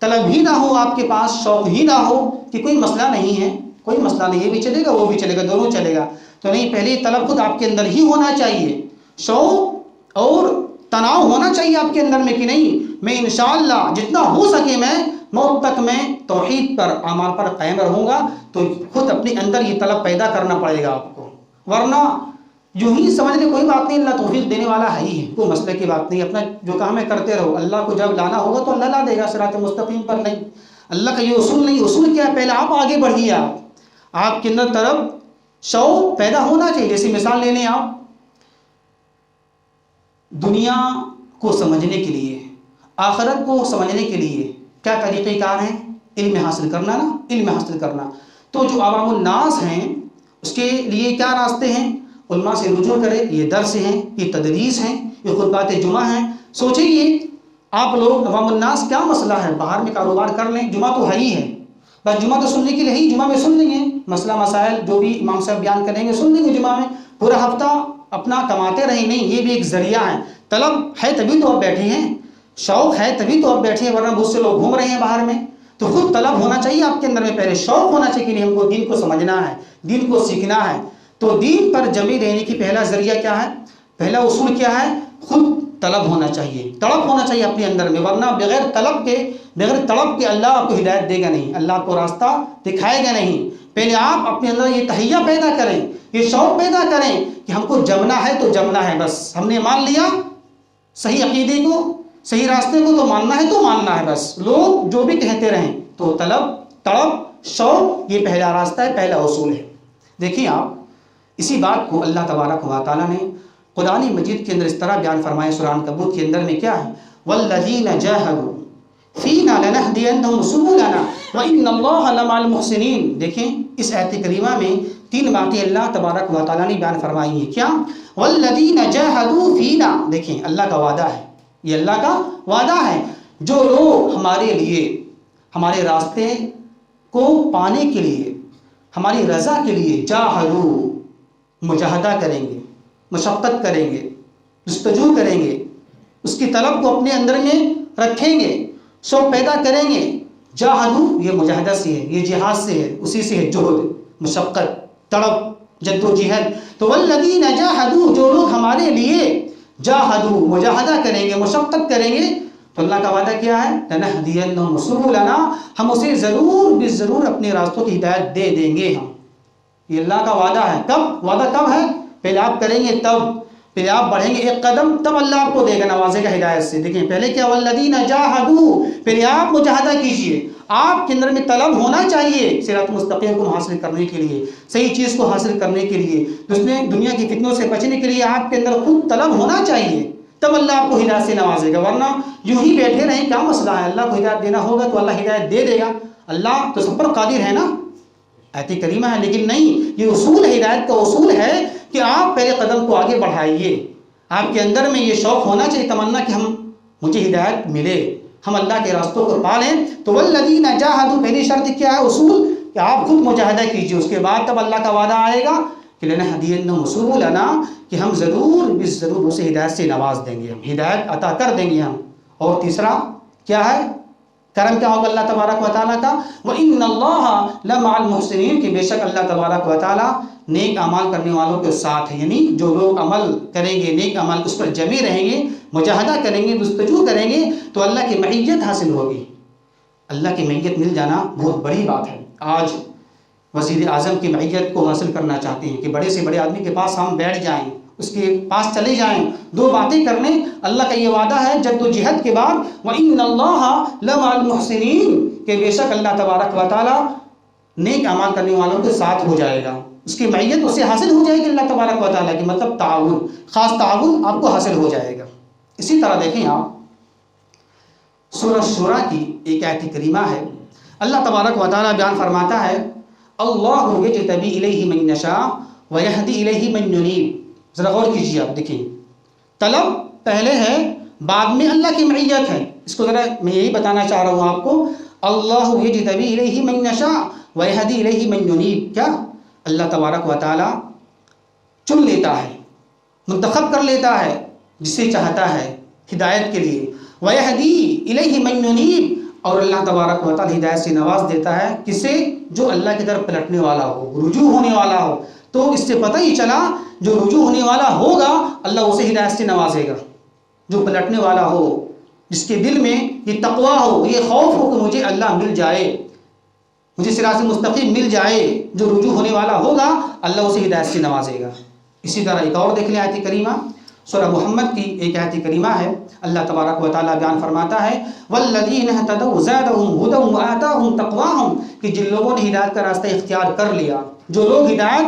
طلب ہی نہ ہو آپ کے پاس، شوق ہی نہ ہو کہ کوئی مسئلہ نہیں ہے، کوئی مسئلہ نہیں، یہ بھی چلے گا وہ بھی چلے گا، دونوں چلے گا. تو نہیں، پہلے طلب خود آپ کے اندر ہی ہونا چاہیے. شوق اور تناؤ ہونا چاہیے آپ کے اندر میں کہ نہیں، میں انشاءاللہ جتنا ہو سکے میں موت تک میں توحید پر، اعمال پر قائم رہوں گا. تو خود اپنے اندر یہ طلب پیدا کرنا پڑے گا آپ کو. ورنہ یوں ہی سمجھ لیں کوئی بات نہیں، اللہ توفیق دینے والا ہے ہی ہے، کوئی مسئلے کی بات نہیں، اپنا جو کام ہے کرتے رہو. اللہ کو جب لانا ہوگا تو اللہ لا دے گا صراط مستقیم پر. نہیں، اللہ کا یہ اصول نہیں. اصول کیا ہے؟ پہلے آپ آگے بڑھیے. آپ کے اندر طرف شوق پیدا ہونا چاہیے. جیسی مثال لے لیں آپ، دنیا کو سمجھنے کے لیے، آخرت کو سمجھنے کے لیے کیا طریقہ کار ہیں؟ علم حاصل کرنا نا، علم حاصل کرنا. تو جو عوام الناس ہیں اس کے لیے کیا راستے ہیں؟ علماء سے رجوع کرے. یہ درس ہیں، یہ تدریس ہیں، یہ خطبات جمعہ ہیں. سوچیں یہ آپ لوگ عوام الناس کیا مسئلہ ہے، باہر میں کاروبار کر لیں، جمعہ تو ہے ہی ہے، بس جمعہ تو سننے کے لیے ہی، جمعہ میں سن لیں گے مسئلہ مسائل جو بھی امام صاحب بیان کریں گے سن لیں گے جمعہ میں. پورا ہفتہ اپنا کماتے رہیں نہیں، یہ بھی ایک ذریعہ ہے. طلب ہے تبھی تو آپ بیٹھے ہیں، شوق ہے تبھی تو آپ بیٹھے ہیں، ورنہ بہت سے لوگ گھوم رہے ہیں باہر میں. تو خود طلب ہونا چاہیے آپ کے اندر میں، پہلے شوق ہونا چاہیے کہ نہیں ہم کو دین کو سمجھنا ہے، دین کو سیکھنا ہے. تو دین پر جمے رہنے کی پہلا ذریعہ کیا ہے، پہلا اصول کیا ہے؟ خود طلب ہونا چاہیے، طلب ہونا چاہیے اپنے اندر میں. ورنہ بغیر طلب کے اللہ آپ کو ہدایت دے گا نہیں، اللہ آپ کو راستہ دکھائے گا نہیں. پہلے آپ اپنے اندر یہ تہیہ پیدا کریں، یہ شوق پیدا کریں کہ ہم کو جمنا ہے تو جمنا ہے. بس ہم نے مان لیا صحیح عقیدے کو، صحیح راستے کو، تو ماننا ہے تو ماننا ہے، بس لوگ جو بھی کہتے رہیں. تو طلب شوق یہ پہلا راستہ ہے، پہلا اصول ہے. دیکھیں آپ اسی بات کو اللہ تبارک و تعالیٰ نے قرآن مجید کے اندر اس طرح بیان فرمائے. سورہ عنکبوت کے اندر میں کیا ہے؟ وَالَّذِينَ جَاهَدُوا فِينَا لَنَهْدِيَنَّهُمْ سُبُلَنَا وَإِنَّ اللَّهَ لَمَعَ الْمُحْسِنِينَ. دیکھیں اس آیت کریمہ میں 3 باتیں اللہ تبارک و تعالیٰ نے بیان فرمائی ہیں. کیا؟ وَالَّذِينَ جَاهَدُوا فِينَا. دیکھیں اللہ کا وعدہ ہے، یہ اللہ کا وعدہ ہے. جو لوگ ہمارے لیے، ہمارے راستے کو پانے کے لیے، ہماری رضا کے لیے جاہدوا، مجاہدہ کریں گے، مشقت کریں گے، جستجو کریں گے، اس کی طلب کو اپنے اندر میں رکھیں گے، شوق پیدا کریں گے. جاہدوا یہ مجاہدہ سے ہے، یہ جہاد سے ہے، اسی سے ہے جہد، مشقت، طلب، جد و جہد. تو والذین جاہدوا جو لوگ ہمارے لیے جاہدوا مجاہدہ کریں گے، مشقت کریں گے، تو اللہ کا وعدہ کیا ہے؟ لنہدینہم سبلنا، ہم اسے ضرور اپنے راستوں کی ہدایت دے دیں گے. ہم یہ اللہ کا وعدہ ہے. کب وعدہ کب ہے؟ پہلے آپ کریں گے تب، پہلے آپ بڑھیں گے ایک قدم تب اللہ آپ کو دے گا، نوازے گا ہدایت سے. دیکھیں پہلے کیا؟ والذین جاہدوا، پہلے آپ مجاہدہ کیجئے. آپ کے اندر میں طلب ہونا چاہیے صراط مستقیم کو حاصل کرنے کے لیے، صحیح چیز کو حاصل کرنے کے لیے، دنیا کی فتنوں سے بچنے کے لیے آپ کے اندر خود طلب ہونا چاہیے. تب اللہ آپ کو ہدایت سے نوازے گا. ورنہ یوں ہی بیٹھے رہیں کیا مسئلہ ہے؟ اللہ کو ہدایت دینا ہوگا تو اللہ ہدایت دے دے گا. اللہ تو سب پر قادر ہے نا، آیت کریمہ ہے. لیکن نہیں، یہ اصول ہے، ہدایت کا اصول ہے کہ آپ پہلے قدم کو آگے بڑھائیے. آپ کے اندر میں یہ شوق ہونا چاہیے، تمنا کہ مجھے ہدایت ملے، ہم اللہ کے راستوں کو پا لیں. تو والذین جاہدوا پہلی شرط کیا ہے؟ اصول کہ آپ خود مجاہدہ کیجیے. اس کے بعد تب اللہ کا وعدہ آئے گا کہ لنہدینہم سبلنا، کہ ہم ضرور اسے ہدایت سے نواز دیں گے، ہم ہدایت عطا کر دیں گے ہم. اور تیسرا کیا ہے؟ کرم کیا ہوگا اللہ تبارک و تعالیٰ کا؟ وَإِنَّ اللَّهَ لَمَعَ الْمُحْسِنِينَ، کہ بے شک اللہ تبارک و تعالیٰ نیک اعمال کرنے والوں کے ساتھ ہے. یعنی جو لوگ عمل کریں گے، نیک عمل اس پر جمے رہیں گے، مجاہدہ کریں گے، جستجو کریں گے، تو اللہ کی معیت حاصل ہوگی. اللہ کی معیت مل جانا بہت بڑی بات ہے. آج وزیر اعظم کی معیت کو حاصل کرنا چاہتے ہیں کہ بڑے سے بڑے آدمی کے پاس ہم بیٹھ جائیں، اس کے پاس چلے جائیں، دو باتیں کر لیں، اللہ کا یہ وعدہ ہے جد و جہد کے بعد وَإِنَّ اللَّهَ لَمَعَ الْمُحْسِنِينَ کہ بے شک اللہ تبارک و تعالیٰ نیک اعمال کرنے والوں کے ساتھ ہو جائے گا، اس کی معیت اسے حاصل ہو جائے گی اللہ تبارک و تعالیٰ کی، مطلب تعاون، خاص تعاون آپ کو حاصل ہو جائے گا۔ اسی طرح دیکھیں آپ سورہ شورى کی ایک آیت کریمہ ہے، اللہ تبارک و تعالیٰ بیان فرماتا ہے اللہ یجتبی الیہ من یشاء ویہدی الیہ من ینیب۔ ذرا غور کیجیے، آپ دیکھیں طلب پہلے ہے، بعد میں اللہ کی معیت ہے۔ اس کو ذرا میں یہی بتانا چاہ رہا ہوں آپ کو، اللہ یجتبی الیہ من یشاء ویہدی الیہ من ینیب، کیا اللہ تبارک و تعالیٰ چن لیتا ہے، منتخب کر لیتا ہے جسے چاہتا ہے ہدایت کے لیے، وَيَهْدِي إِلَيْهِ مَن يُنِيبُ اور اللہ تبارک و تعالیٰ ہدایت سے نواز دیتا ہے کسے؟ جو اللہ کی طرف پلٹنے والا ہو، رجوع ہونے والا ہو۔ تو اس سے پتہ ہی چلا جو رجوع ہونے والا ہوگا اللہ اسے ہدایت سے نوازے گا، جو پلٹنے والا ہو، جس کے دل میں یہ تقویٰ ہو، یہ خوف ہو کہ مجھے اللہ مل جائے، مجھے صراط مستقیم مل جائے، جو رجوع ہونے والا ہوگا اللہ اسے ہدایت سے نوازے گا۔ اسی طرح ایک اور دیکھ لیں آیت کریمہ، سورہ محمد کی ایک آیت کریمہ ہے، اللہ تبارک و تعالیٰ بیان فرماتا ہے وَالَّذِينَ اهْتَدَوْا زَادَهُمْ هُدًى وَآتَاهُمْ تَقْوَاهُمْ کہ جن لوگوں نے ہدایت کا راستہ اختیار کر لیا، جو لوگ ہدایت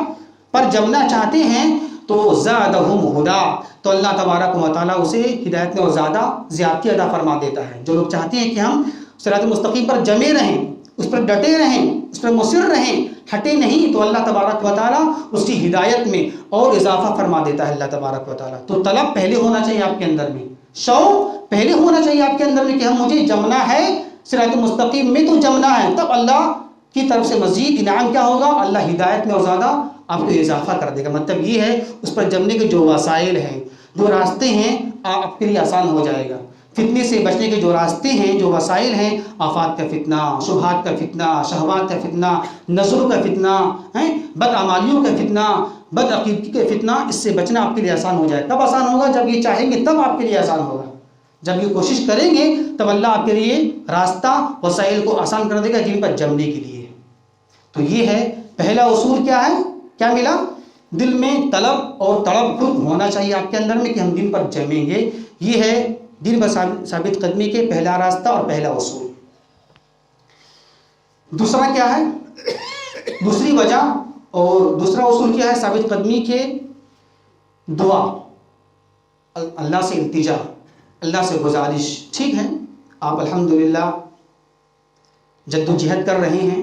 پر جمنا چاہتے ہیں تو زَادَهُمْ هُدًى تو اللہ تبارک و تعالیٰ اسے ہدایت میں اور زیادہ زیادتی عطا فرما دیتا ہے۔ جو لوگ چاہتے ہیں کہ ہم صراط مستقیم پر جمے رہیں، اس پر ڈٹے رہیں، اس پر مصر رہیں، ہٹے نہیں، تو اللہ تبارک و تعالیٰ اس کی ہدایت میں اور اضافہ فرما دیتا ہے اللہ تبارک و تعالیٰ۔ تو طلب پہلے ہونا چاہیے آپ کے اندر میں، شوق پہلے ہونا چاہیے آپ کے اندر میں کہ ہم مجھے جمنا ہے صراط مستقیم میں، تو جمنا ہے، تب اللہ کی طرف سے مزید انعام کیا ہوگا؟ اللہ ہدایت میں اور زیادہ آپ کو اضافہ کر دے گا۔ مطلب یہ ہے اس پر جمنے کے جو وسائل ہیں، جو راستے ہیں، آپ کے لیے آسان ہو جائے گا۔ فتنے سے بچنے کے جو راستے ہیں، جو وسائل ہیں، آفات کا فتنہ، شبہات کا فتنہ، شہوات کا فتنہ، نظروں کا فتنہ، بدعمالیوں کا فتنہ، بد عقیدگی کا فتنہ، اس سے بچنا آپ کے لیے آسان ہو جائے۔ کب آسان ہوگا؟ جب یہ چاہیں گے تب آپ کے لیے آسان ہوگا، جب یہ کوشش کریں گے تب اللہ آپ کے لیے راستہ وسائل کو آسان کر دے گا جن پر جمنے کے لیے۔ تو یہ ہے پہلا اصول، کیا ہے؟ کیا ملا؟ دل میں طلب اور تڑپ خود ہونا چاہیے آپ کے اندر میں کہ ہم دن پر جمیں گے۔ یہ ہے دین پر ثابت قدمی کے پہلا راستہ اور پہلا اصول۔ دوسرا کیا ہے؟ دوسری وجہ اور دوسرا اصول کیا ہے ثابت قدمی کے؟ دعا، اللہ سے التجا، اللہ سے گزارش۔ ٹھیک ہے، آپ الحمدللہ جد و جہد کر رہے ہیں،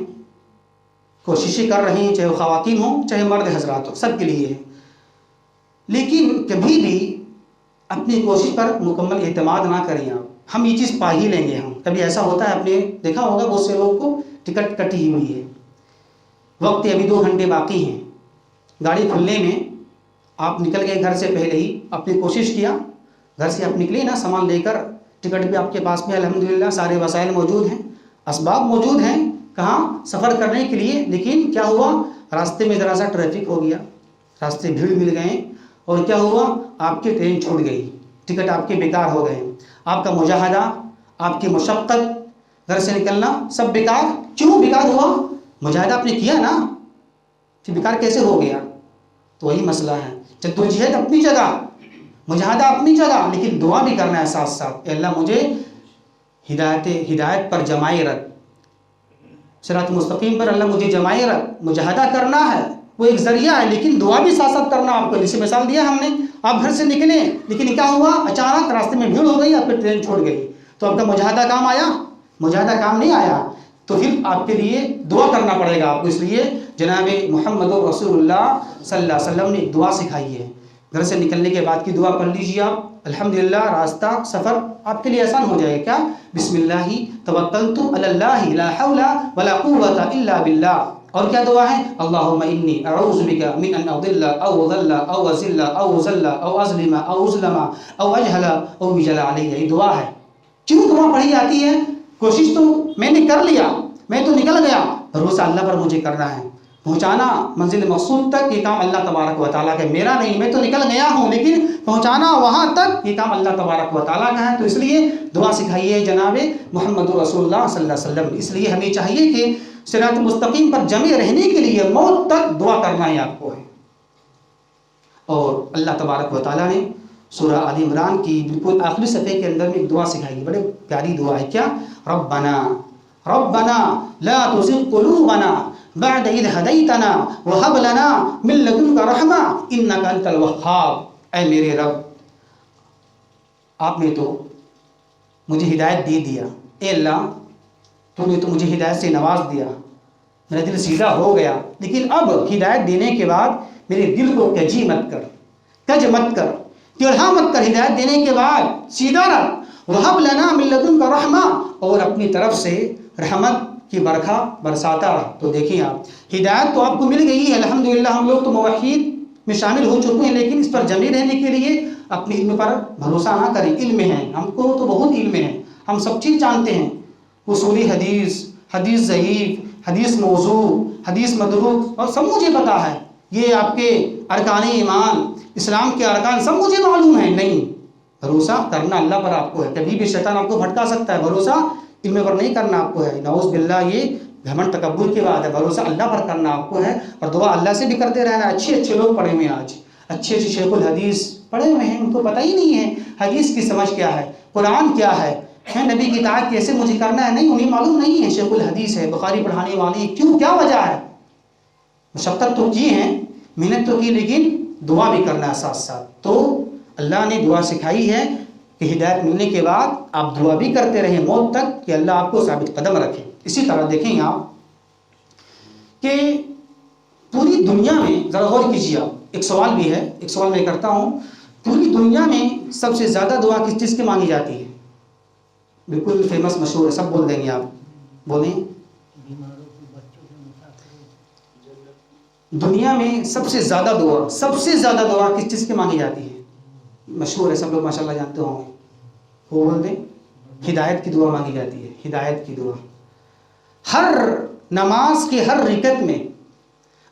کوششیں کر رہے ہیں، چاہے وہ خواتین ہوں چاہے مرد حضرات ہوں، سب کے لیے ہے، لیکن کبھی بھی اپنی کوشش پر مکمل اعتماد نہ کریں آپ، ہم یہ چیز پا ہی لیں گے۔ ہم کبھی ایسا ہوتا ہے، آپ نے دیکھا ہوگا بہت سے لوگوں کو ٹکٹ کٹی ہوئی ہے، وقت ابھی 2 گھنٹے باقی ہیں، گاڑی کھلنے میں آپ نکل گئے گھر سے پہلے ہی، اپنی کوشش کیا، گھر سے آپ نکلے نا سامان لے کر، ٹکٹ بھی آپ کے پاس میں الحمدللہ سارے وسائل موجود ہیں، اسباب موجود ہیں، کہاں؟ سفر کرنے کے لیے، لیکن کیا ہوا؟ راستے میں ذرا سا ٹریفک ہو گیا، راستے بھیڑ مل گئے، اور کیا ہوا؟ آپ کی ٹرین چھوٹ گئی، ٹکٹ آپ کے بیکار ہو گئے، آپ کا مجاہدہ، آپ کی مشقت، گھر سے نکلنا سب بیکار۔ کیوں بیکار ہوا؟ مجاہدہ آپ نے کیا نا، پھر بیکار کیسے ہو گیا؟ تو وہی مسئلہ ہے، جدوجہد اپنی جگہ، مجاہدہ اپنی جگہ، لیکن دعا بھی کرنا ہے ساتھ ساتھ، اے اللہ مجھے ہدایت پر جمائے رکھ، صراط مستقیم پر اللہ مجھے جمائے رکھ۔ مجاہدہ کرنا ہے، وہ ایک ذریعہ ہے، لیکن دعا بھی ساتھ ساتھ کرنا آپ کو۔ جیسے مثال دیا ہم نے، آپ گھر سے نکلے لیکن کیا ہوا؟ اچانک راستے میں بھیڑ ہو گئی، آپ کی ٹرین چھوٹ گئی، تو آپ کا مجاہدہ کام آیا؟ مجاہدہ کام نہیں آیا، تو پھر آپ کے لیے دعا کرنا پڑے گا آپ کو۔ اس لیے جناب محمد رسول اللہ صلی اللہ علیہ وسلم نے ایک دعا سکھائی ہے، گھر سے نکلنے کے بعد کی دعا پڑھ لیجیے آپ، الحمدللہ راستہ سفر آپ کے لیے آسان ہو جائے گا۔ کیا؟ بسم اللہ توکلت علی اللہ لا حول ولا قوۃ الا باللہ۔ اور کیا دعا ہے؟ اللہم انی اعوذ بک من ان اضل او اضل او ازل او ازل او اظلم او اظلم او اجہل او یجہل علی۔ یہ دعا ہے۔ کیوں دعا پڑھی جاتی ہے؟ کوشش تو میں نے کر لیا، میں تو نکل گیا، بھروسہ اللہ پر مجھے کرنا ہے، پہنچانا منزل مقصود تک یہ کام اللہ تبارک و تعالیٰ کا، میرا نہیں، میں تو نکل گیا ہوں لیکن پہنچانا وہاں تک یہ کام اللہ تبارک و تعالیٰ کا ہے۔ تو اس لیے دعا سکھائی ہے جناب محمد رسول اللہ صلی اللہ علیہ وسلم۔ اس لیے ہمیں چاہیے کہ صراط مستقیم پر جمے رہنے کے لیے موت تک دعا کرنا ہی آپ کو ہے۔ اور اللہ تبارک و تعالیٰ نے سورہ آل عمران کی بالکل آخری صفحے کے اندر میں ایک دعا سکھائی ہے، بڑے پیاری دعا ہے۔ کیا؟ ربنا ربنا لا تزغ قلوبنا بعد اذ ہدیتنا وہب لنا من لدنک رحمہ انک انت الوہاب۔ اے میرے رب، آپ نے تو مجھے ہدایت دے دیا، اے اللہ تو نے تو مجھے ہدایت سے نواز دیا، میرا دل سیدھا ہو گیا، لیکن اب ہدایت دینے کے بعد میرے دل کو کجی مت کر، کج مت کر، ٹیڑھا مت کر، ہدایت دینے کے بعد سیدھا رکھ۔ وہب لنا من لدنک رحمہ، اور اپنی طرف سے رحمت کی برکھا برساتا رہا۔ تو دیکھیں آپ، ہدایت تو آپ کو مل گئی ہے الحمدللہ، ہم لوگ تو موحد میں شامل ہو چکے ہیں، لیکن اس پر جمے رہنے کے لیے اپنے علم پر بھروسہ نہ کریں۔ علم ہے، ہم کو تو بہت علم ہے، ہم سب چیز جانتے ہیں، اصولی حدیث، حدیث ضعیف، حدیث موضوع، حدیث متروک، اور سب مجھے پتا ہے، یہ آپ کے ارکان ایمان، اسلام کے ارکان سب مجھے معلوم ہے۔ نہیں، بھروسہ کرنا اللہ پر آپ کو ہے، کبھی بھی شیطان آپ کو بھٹکا سکتا ہے، بھروسہ علم پر نہیں کرنا آپ کو ہے، نعوذ باللہ، یہ گھمنڈ تکبر کی بات ہے، بھروسہ اللہ پر کرنا آپ کو ہے، اور دعا اللہ سے بھی کرتے رہنا۔ اچھے اچھے لوگ پڑھے ہوئے ہیں، آج اچھے اچھے شیخ الحدیث پڑھے ہوئے ہیں، ان کو پتہ ہی نہیں ہے حدیث کی سمجھ کیا ہے، قرآن کیا ہے، نبی کی اطاعت کیسے مجھے کرنا ہے، نہیں، انہیں معلوم نہیں ہے۔ شیخ الحدیث ہے، بخاری پڑھانے والی، کیوں، کیا وجہ ہے؟ مشقت تو کی ہے، محنت تو کی، لیکن دعا بھی کرنا ہے ساتھ ساتھ۔ تو اللہ نے دعا سکھائی ہے کہ ہدایت ملنے کے بعد آپ دعا بھی کرتے رہیں موت تک، کہ اللہ آپ کو ثابت قدم رکھے۔ اسی طرح دیکھیں آپ کہ پوری دنیا میں، ذرا غور کیجیے آپ، ایک سوال بھی ہے، ایک سوال میں کرتا ہوں، پوری دنیا میں سب سے زیادہ دعا کس چیز کی مانگی جاتی ہے؟ بالکل فیمس، مشہور ہے، سب بول دیں گے، آپ بولیں۔ دنیا میں سب سے زیادہ دعا کس چیز کی مانگی جاتی ہے؟ مشہور ہے، سب لوگ ماشاءاللہ جانتے ہوں گے، وہ بول دیں۔ ہدایت کی دعا مانگی جاتی ہے، ہدایت کی دعا۔ ہر نماز کے ہر رکعت میں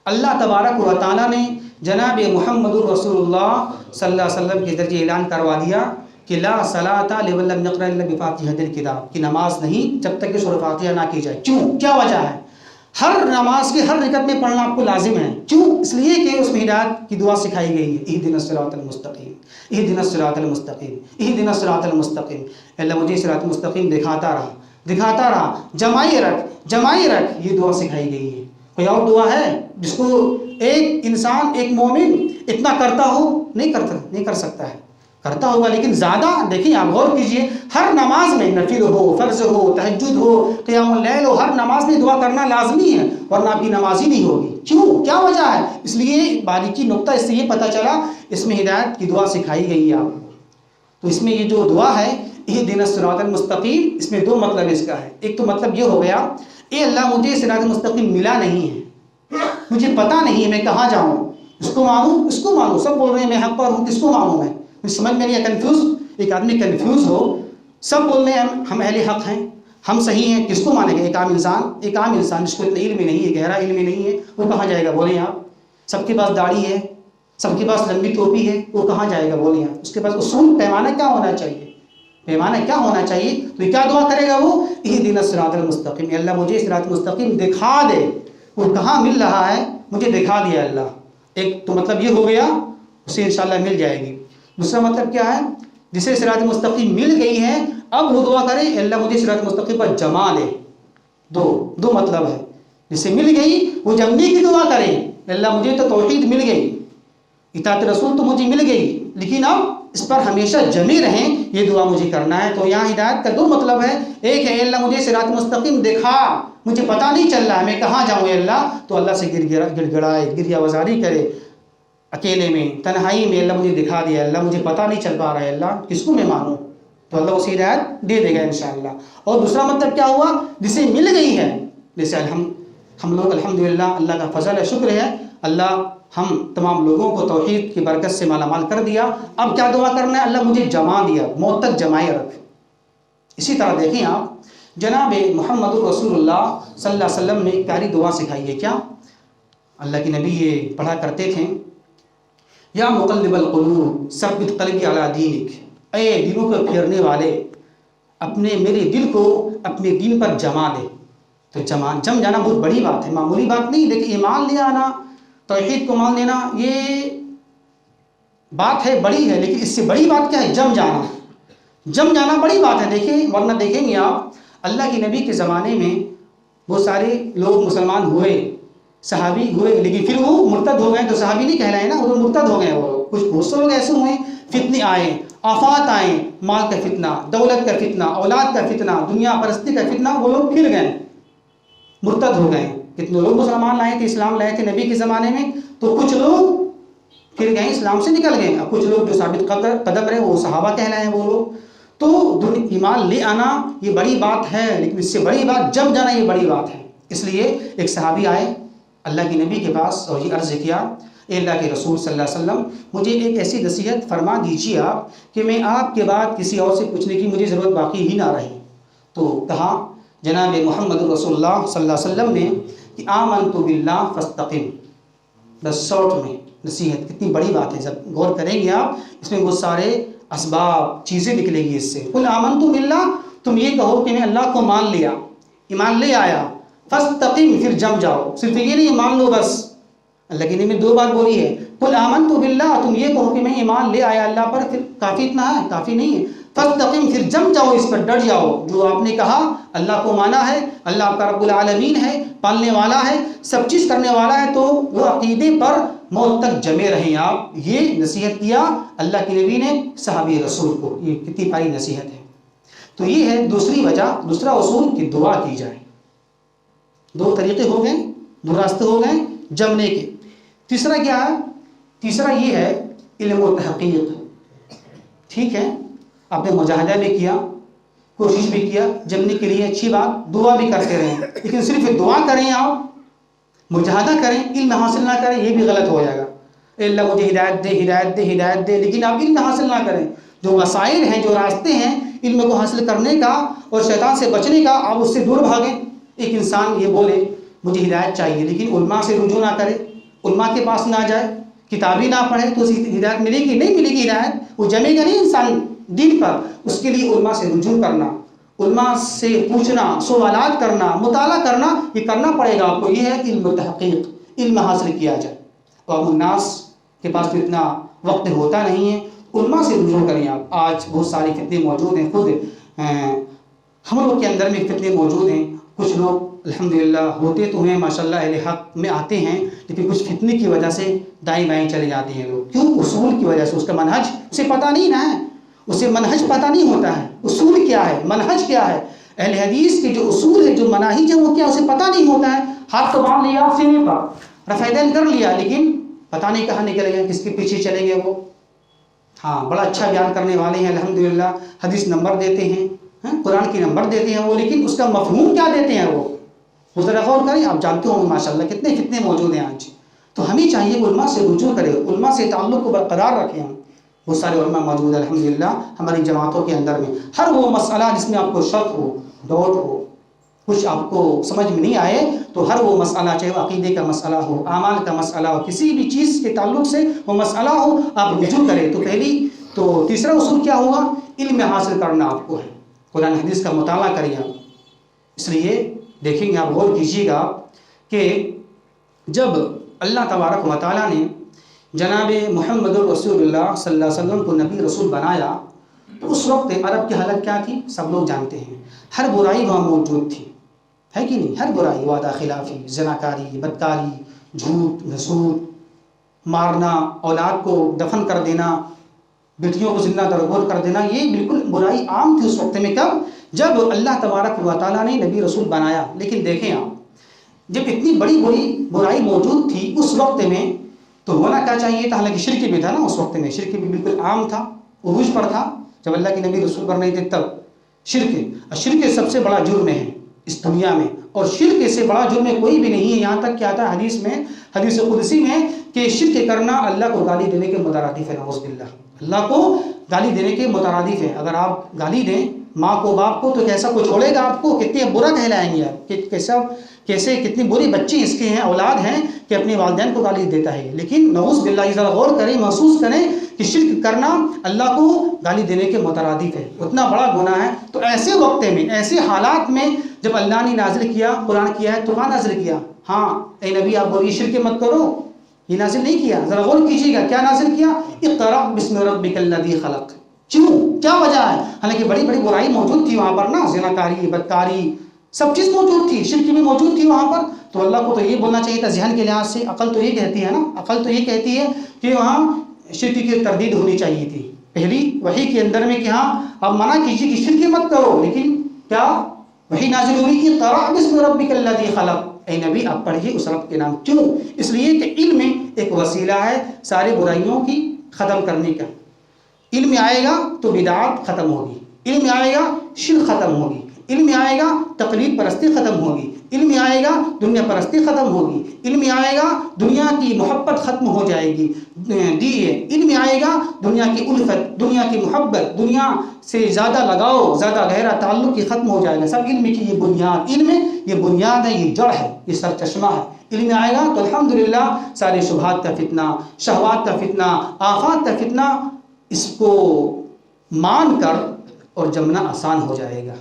اللہ تبارک و تعالیٰ نے جناب محمد الرسول اللہ صلی اللہ علیہ وسلم کے ذریعے اعلان کروا دیا کہ لا صلاۃ لمن لم یقرأ الا بفاتحۃ الکتاب، کی نماز نہیں جب تک کہ سورہ فاتحہ نہ کی جائے۔ کیوں؟ کیا وجہ ہے؟ ہر نماز کے ہر رکعت میں پڑھنا آپ کو لازم ہے، کیوں؟ اس لیے کہ اس میں ہدایت کی دعا سکھائی گئی ہے، اہدنا الصراط المستقیم، اہدنا الصراط المستقیم، اہدنا الصراط المستقیم۔ اللہ مجھے صراط مستقیم دکھاتا رہا، جمائی رکھ، یہ دعا سکھائی گئی ہے۔ کوئی اور دعا ہے جس کو ایک انسان، ایک مومن اتنا کرتا ہو؟ نہیں کر سکتا ہے، کرتا ہوگا لیکن زیادہ۔ دیکھیں آپ غور کیجئے، ہر نماز میں، نفل ہو، فرض ہو، تہجد ہو، قیام اللیل ہو، ہر نماز میں دعا کرنا لازمی ہے، ورنہ آپ کی نماز ہی نہیں ہوگی۔ کیوں؟ کیا وجہ ہے؟ اس لیے باریکی نقطہ اس سے یہ پتہ چلا، اس میں ہدایت کی دعا سکھائی گئی ہے آپ کو۔ تو اس میں یہ جو دعا ہے، اہدنا الصراط المستقیم، اس میں دو مطلب اس کا ہے۔ ایک تو مطلب یہ ہو گیا، اے اللہ مجھے صراط مستقیم ملا نہیں ہے، مجھے پتہ نہیں ہے میں کہاں جاؤں، اس کو مانوں، سب بول رہے ہیں میں حق پر ہوں، کس کو مانوں میں؟ سمجھ میں نہیں ہے، کنفیوز، ایک آدمی کنفیوز ہو، سب بول رہے ہیں ہم اہل حق ہیں، ہم صحیح ہیں، کس کو مانیں گے؟ ایک عام انسان جس کو اتنا علم نہیں ہے، گہرا علم نہیں ہے، وہ کہاں جائے گا؟ بولیں آپ۔ سب کے پاس داڑھی ہے، سب کے پاس لمبی ٹوپی ہے، وہ کہاں جائے گا؟ بولیں آپ۔ اس کے پاس اصول، پیمانہ کیا ہونا چاہیے؟ تو کیا دعا کرے گا وہ؟ اہدنا الصراط المستقیم، اللہ مجھے صراط مستقیم دکھا دے، وہ کہاں مل رہا ہے مجھے دکھا دیا اللہ۔ ایک تو مطلب یہ ہو گیا، اسے انشاءاللہ مل جائے گی۔ دوسرا مطلب کیا ہے؟ جسے صراط مستقیم مل گئی ہے، اب وہ دعا کرے اللہ مجھے صراط مستقیم پر جما دے۔ دو مطلب ہے، جسے مل گئی وہ جمنے کی دعا کرے، اللہ مجھے تو توحید مل گئی، اطاعت رسول تو مجھے مل گئی، لیکن اب اس پر ہمیشہ جمے رہیں، یہ دعا مجھے کرنا ہے۔ تو یہاں ہدایت کا دو مطلب ہے، ایک ہے اللہ مجھے صراط مستقیم دکھا، مجھے پتہ نہیں چل رہا ہے میں کہاں جاؤں اے اللہ، تو اللہ سے گڑ گڑائے، گریہ وزاری کرے، اکیلے میں، تنہائی میں، اللہ مجھے دکھا دیا، اللہ مجھے پتہ نہیں چل پا رہا ہے، اللہ کس کو میں مانوں، تو اللہ اسے ہدایت دے دے گا انشاءاللہ۔ اور دوسرا مطلب کیا ہوا؟ جسے مل گئی ہے، جیسے ہم لوگ الحمدللہ اللہ کا فضل ہے، شکر ہے، اللہ ہم تمام لوگوں کو توحید کی برکت سے مالا مال کر دیا۔ اب کیا دعا کرنا ہے؟ اللہ مجھے جما دیا، موت تک جمائے رکھ۔ اسی طرح دیکھیں آپ، جناب محمد الرسول اللہ صلی اللہ علیہ وسلم نے ایک پیاری دعا سکھائی ہے۔ کیا؟ اللہ کے نبی یہ پڑھا کرتے تھے، یا مقلب القلوب ثبت قلبی علی دینک، اے دلوں کو پھیرنے والے، میرے دل کو اپنے دین پر جما دے۔ تو جم جانا بہت بڑی بات ہے، معمولی بات نہیں، لیکن ایمان لے آنا، توحید کو مان لینا، یہ بات ہے بڑی ہے، لیکن اس سے بڑی بات کیا ہے؟ جم جانا، جم جانا بڑی بات ہے۔ دیکھیں، ورنہ دیکھیں گے آپ اللہ کے نبی کے زمانے میں بہت سارے لوگ مسلمان ہوئے، صحابی ہوئے، لیکن پھر وہ مرتد ہو گئے، تو صحابی نہیں کہلائے نا، وہ مرتد ہو گئے۔ وہ کچھ بہت سے لوگ ایسے ہوئے، فتنے آئے، آفات آئے، مال کا فتنہ، دولت کا فتنہ، اولاد کا فتنہ، دنیا پرستی کا فتنہ، وہ لوگ پھر گئے، مرتد ہو گئے۔ کتنے لوگ مسلمان لائے تھے، اسلام لائے تھے نبی کے زمانے میں، تو کچھ لوگ پھر گئے، اسلام سے نکل گئے۔ اب کچھ لوگ جو ثابت قدم رہے وہ صحابہ کہلائے ہیں وہ لوگ۔ تو ایمان لے آنا یہ بڑی بات ہے، لیکن اس سے بڑی بات جم جانا یہ بڑی بات ہے۔ اس لیے ایک صحابی آئے اللہ کے نبی کے پاس اور یہ عرض کیا، اے اللہ کے رسول صلی اللہ علیہ وسلم، مجھے ایک ایسی نصیحت فرما دیجیے آپ کہ میں آپ کے بعد کسی اور سے پوچھنے کی مجھے ضرورت باقی ہی نہ رہے۔ تو کہا جناب محمد رسول اللہ صلی اللہ علیہ وسلم نے کہ آمنت باللہ فاستقم، بس شارٹ میں نصیحت۔ کتنی بڑی بات ہے، جب غور کریں گے آپ اس میں بہت سارے اسباب چیزیں نکلیں گی اس سے۔ قل آمنت باللہ، تم یہ کہو کہ میں اللہ کو مان لیا، ایمان لے آیا، فاستقم، پھر جم جاؤ۔ صرف یہ نہیں مان لو بس، اللہ کی نے دو بات بولی ہے، قل آمنت باللہ، تم یہ کہو کہ میں ایمان لے آیا اللہ پر، پھر کافی اتنا ہے؟ کافی نہیں ہے۔ فاستقم، پھر جم جاؤ، اس پر ڈٹ جاؤ، جو آپ نے کہا اللہ کو مانا ہے، اللہ آپ کا رب العالمین ہے، پالنے والا ہے، سب چیز کرنے والا ہے، تو وہ عقیدے پر موت تک جمے رہیں آپ۔ یہ نصیحت کیا اللہ کے نبی نے صحابی رسول کو، یہ کتنی پیاری نصیحت ہے۔ تو یہ ہے دوسری وجہ، دوسرا اصول کہ دعا کی جائے۔ دو طریقے ہو گئے، دو راستے ہو گئے جمنے کے۔ تیسرا کیا ہے؟ تیسرا یہ ہے علم و تحقیق۔ ٹھیک ہے، آپ نے مجاہدہ بھی کیا، کوشش بھی کیا جمنے کے لیے، اچھی بات، دعا بھی کرتے رہیں، لیکن صرف دعا کریں آپ، مجاہدہ کریں، علم حاصل نہ کریں، یہ بھی غلط ہو جائے گا۔ اے اللہ مجھے ہدایت دے، ہدایت دے، ہدایت دے، لیکن آپ علم حاصل نہ کریں۔ جو وسائل ہیں، جو راستے ہیں علم کو حاصل کرنے کا اور شیطان سے بچنے کا، آپ اس سے دور بھاگیں۔ ایک انسان یہ بولے مجھے ہدایت چاہیے، لیکن علماء سے رجوع نہ کرے، علماء کے پاس نہ جائے، کتابی نہ پڑھے، تو اسے ہدایت ملے گی؟ نہیں ملے گی ہدایت، وہ جمے گا نہیں انسان دین پر۔ اس کے لیے علماء سے رجوع کرنا، علماء سے پوچھنا، سوالات کرنا، مطالعہ کرنا، یہ کرنا پڑے گا آپ کو۔ یہ ہے علم و تحقیق، علم حاصل کیا جائے۔ اور الناس کے پاس تو اتنا وقت ہوتا نہیں ہے، علماء سے رجوع کریں آپ۔ آج بہت ساری فتنے موجود ہیں، خود ہم لوگ کے اندر میں فتنے موجود ہیں۔ کچھ لوگ الحمدللہ ہوتے تو ہیں ماشاءاللہ، اہل حق میں آتے ہیں، لیکن کچھ فتنے کی وجہ سے دائیں بائیں چلے جاتے ہیں لوگ۔ کیوں؟ اصول کی وجہ سے، اس کا منہج اسے پتہ نہیں نا ہے، اسے منہج پتہ نہیں ہوتا ہے، اصول کیا ہے، منہج کیا ہے۔ اہل حدیث کے جو اصول ہے، جو مناہج ہے، وہ کیا اسے پتہ نہیں ہوتا ہے۔ ہاتھ تو باندھ لیا سینے پر، رفع دین کر لیا، لیکن پتہ نہیں کہاں نکل گیا، کس کے پیچھے چلے گئے وہ۔ ہاں، بڑا اچھا بیان کرنے والے ہیں الحمدللہ، حدیث نمبر دیتے ہیں، قرآن کی نمبر دیتے ہیں وہ، لیکن اس کا مفہوم کیا دیتے ہیں وہ ذرا غور کریں۔ آپ جانتے ہوں ماشاءاللہ کتنے فتنے موجود ہیں آج۔ تو ہمیں چاہیے کہ علماء سے رجوع کرے، علماء سے تعلق کو برقرار رکھیں۔ ہم بہت سارے علماء موجود ہیں الحمدللہ ہماری جماعتوں کے اندر میں۔ ہر وہ مسئلہ جس میں آپ کو شک ہو، ڈاؤٹ ہو، کچھ آپ کو سمجھ میں نہیں آئے، تو ہر وہ مسئلہ، چاہے وہ عقیدے کا مسئلہ ہو، اعمال کا مسئلہ ہو، کسی بھی چیز کے تعلق سے وہ مسئلہ ہو، آپ رجوع کریں۔ تو تیسرا اصول کیا ہوگا؟ علم حاصل کرنا آپ کو ہے، قرآن حدیث کا مطالعہ کریں آپ۔ اس لیے دیکھیں گے، آپ غور کیجیے گا کہ جب اللہ تبارک و تعالیٰ نے جناب محمد رسول اللہ صلی اللہ علیہ وسلم کو نبی رسول بنایا، تو اس وقت عرب کی حالت کیا تھی سب لوگ جانتے ہیں۔ ہر برائی وہاں موجود تھی، ہے کہ نہیں؟ ہر برائی، وعدہ خلافی، زناکاری، بدکاری، جھوٹ، گھسوٹ، مارنا، اولاد کو دفن کر دینا، بیٹیوں کو زندہ درگور کر دینا، یہ بالکل برائی عام تھی اس وقت میں۔ کب؟ جب اللہ تبارک و تعالیٰ نے نبی رسول بنایا۔ لیکن دیکھیں آپ، جب اتنی بڑی برائی موجود تھی اس وقت میں، تو ہونا کیا چاہیے تھا؟ حالانکہ شرک بھی تھا نا اس وقت میں، شرک بھی بالکل عام تھا، عروج پر تھا جب اللہ کے نبی رسول بن رہے تھے تب۔ شرک سب سے بڑا جرم ہے اس دنیا میں، اور شرک سے بڑا جرم کوئی بھی نہیں ہے۔ یہاں تک کیا تھا حدیث میں، حدیث قدسی میں، کہ شرک کرنا اللہ کو گالی دینے کے مترادف ہے، نعوذ باللہ، اللہ کو گالی دینے کے مترادف ہے۔ اگر آپ گالی دیں ماں کو، باپ کو، تو کیسا کوئی چھوڑے گا آپ کو؟ کتنے برا کہلائیں گے آپ، کیسے کتنی بری بچی اس کے ہیں، اولاد ہیں، کہ اپنے والدین کو گالی دیتا ہے۔ لیکن نعوذ باللہ، ذرا غور کریں، محسوس کریں کہ شرک کرنا اللہ کو گالی دینے کے مترادف ہے، اتنا بڑا گناہ ہے۔ تو ایسے وقت میں، ایسے حالات میں جب اللہ نے نازل کیا قرآن کیا ہے تو کہاں نازل کیا؟ ہاں اے نبی آپ بولیے شرک مت کرو، یہ نازل نہیں کیا. ذرا غور کیجیے گا کیا نازل کیا؟ اقرأ بسم ربک الذی خلق. کیوں؟ کیا وجہ ہے؟ حالانکہ بڑی بڑی برائی موجود تھی وہاں پر نا، زناکاری، بدکاری، سب چیز موجود تھی، شرک بھی موجود تھی وہاں پر. تو اللہ کو تو یہ بولنا چاہیے تھا ذہن کے لحاظ سے. عقل تو یہ کہتی ہے نا، عقل تو یہ کہتی ہے کہ وہاں شرک کی تردید ہونی چاہیے تھی پہلی وحی کے اندر میں کہ ہاں آپ منع کیجیے کہ شرک مت کرو. لیکن کیا وحی نازل ہوئی کہ اقرأ بسم ربک الذی خلق. اے نبی آپ پڑھیے اس رب کے نام. کیوں؟ اس لیے کہ علم ایک وسیلہ ہے سارے برائیوں کی ختم کرنے کا. علم آئے گا تو بدعات ختم ہوگی، علم آئے گا شرک ختم ہوگی، علم آئے گا تقلید پرستی ختم ہوگی، علم آئے گا دنیا پرستی ختم ہوگی، علم آئے گا دنیا کی محبت ختم ہو جائے گی. علم آئے گا دنیا کی الفت، دنیا کی محبت، دنیا سے زیادہ لگاؤ، زیادہ گہرا تعلق کی ختم ہو جائے گا. سب علم کی یہ بنیاد، علم یہ بنیاد ہے، یہ جڑ ہے، یہ سر چشمہ ہے. علم آئے گا تو الحمدللہ سارے شبہات کا فتنہ، شہوات کا فتنہ، آفات کا فتنہ، اس کو مان کر اور جمنا آسان ہو جائے گا.